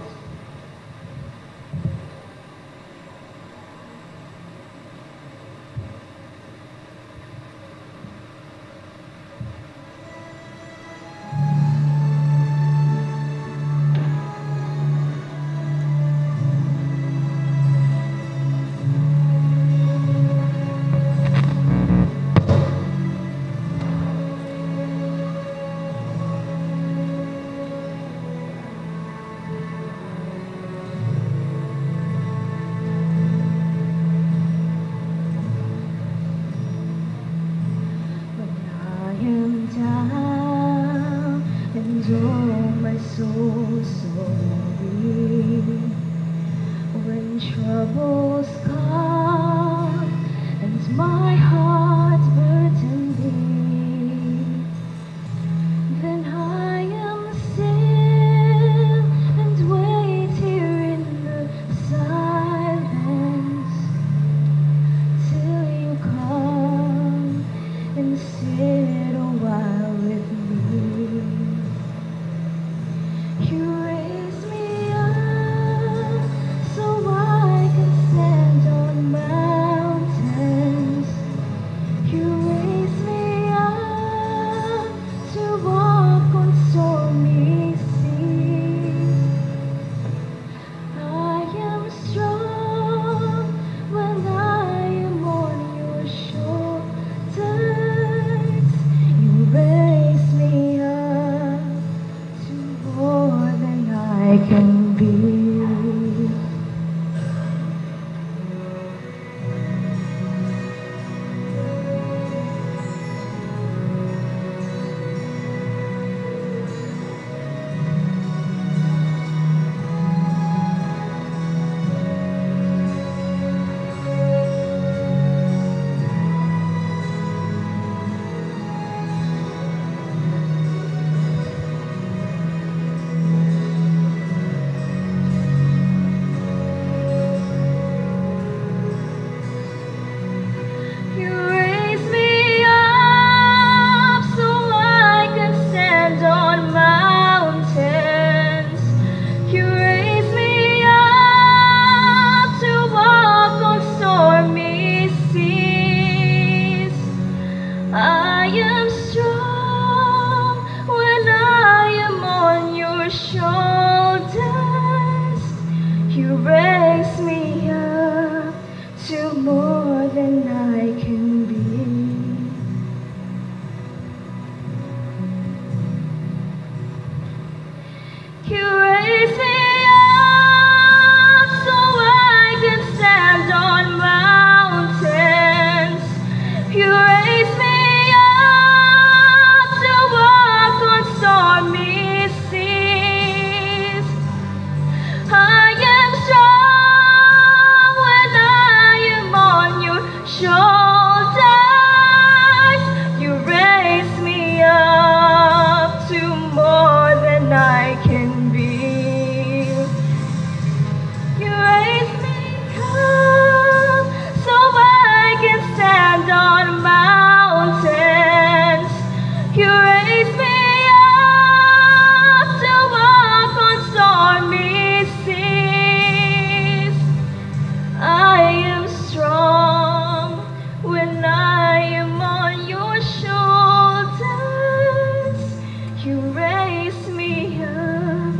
You raise me up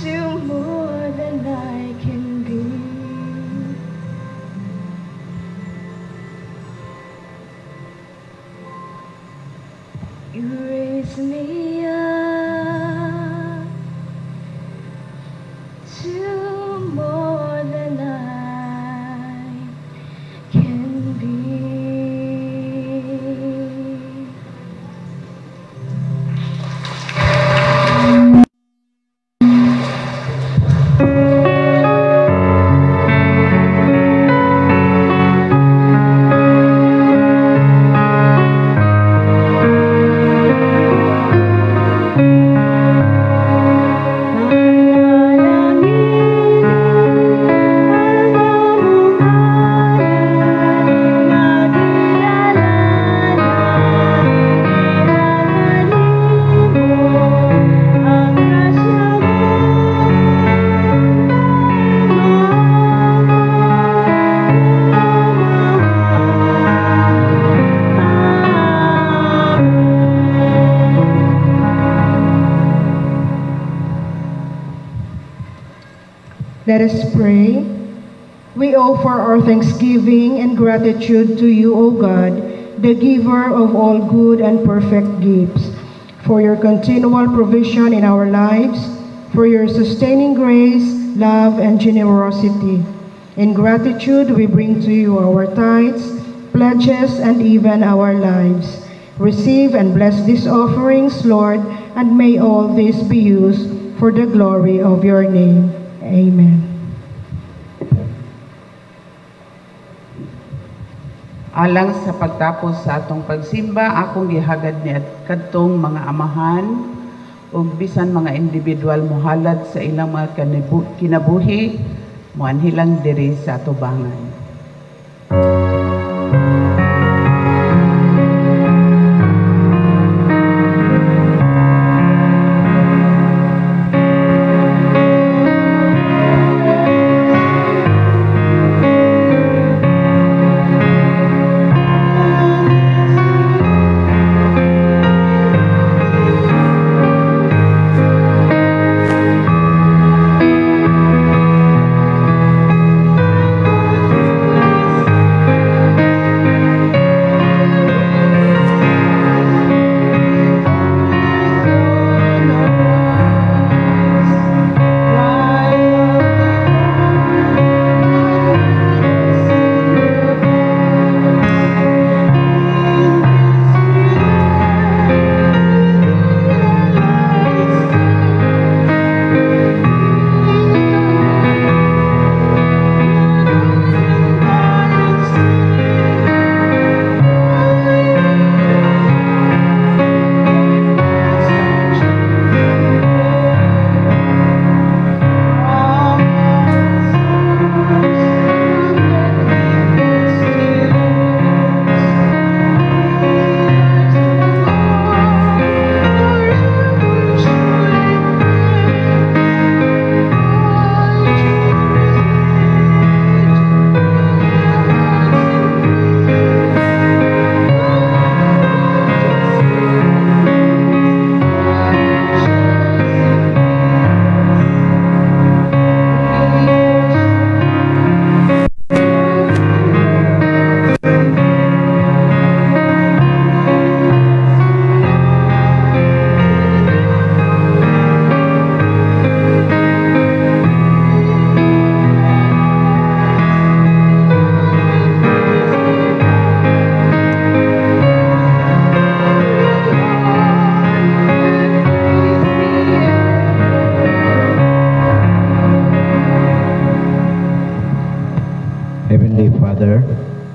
to more than I can be. You raise me up to more than I can be. Let us pray. We offer our thanksgiving and gratitude to you, O God, the giver of all good and perfect gifts, for your continual provision in our lives, for your sustaining grace, love, and generosity. In gratitude, we bring to you our tithes, pledges, and even our lives. Receive and bless these offerings, Lord, and may all this be used for the glory of your name. Amen. Alang sa pagtapos sa atong pagsimba, akong gihagad ni kadtong mga amahan ug bisan mga individual mohalad sa ilang mga kinabuhi, moanhilang diri sa atubangan.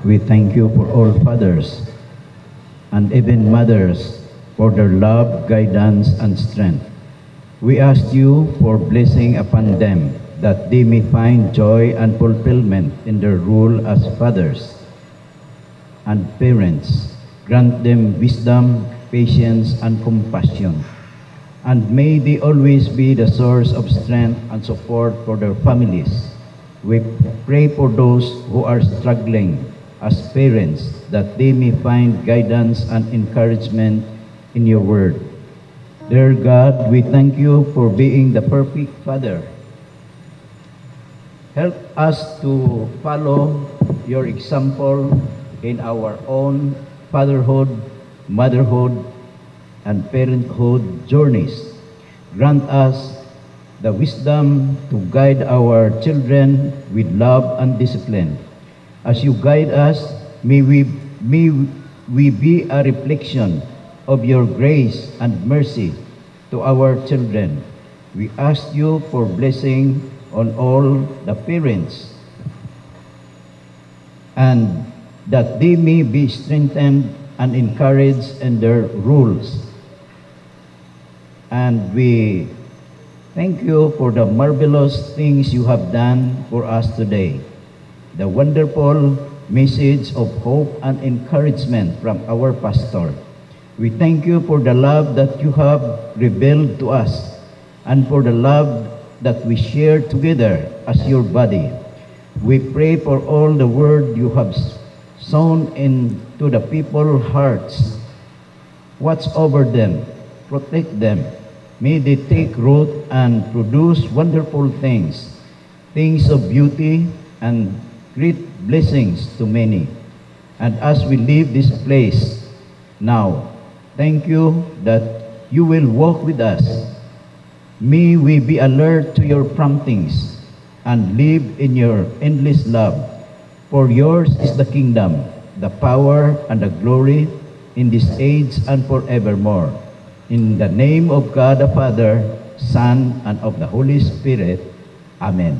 We thank you for all fathers and even mothers for their love, guidance, and strength. We ask you for blessing upon them, that they may find joy and fulfillment in their role as fathers and parents. Grant them wisdom, patience, and compassion. And may they always be the source of strength and support for their families. We pray for those who are struggling as parents, that they may find guidance and encouragement in your word. Dear God, we thank you for being the perfect Father. Help us to follow your example in our own fatherhood, motherhood, and parenthood journeys. Grant us the wisdom to guide our children with love and discipline. As you guide us, may we be a reflection of your grace and mercy to our children. We ask you for blessing on all the parents, and that they may be strengthened and encouraged in their rules. And we thank you for the marvelous things you have done for us today. The wonderful message of hope and encouragement from our pastor. We thank you for the love that you have revealed to us and for the love that we share together as your body. We pray for all the word you have sown into the people's hearts. Watch over them, protect them. May they take root and produce wonderful things, things of beauty and great blessings to many. And as we leave this place now, thank you that you will walk with us. May we be alert to your promptings and live in your endless love. For yours is the kingdom, the power, and the glory in this age and forevermore. In the name of God the Father, Son, and of the Holy Spirit. Amen.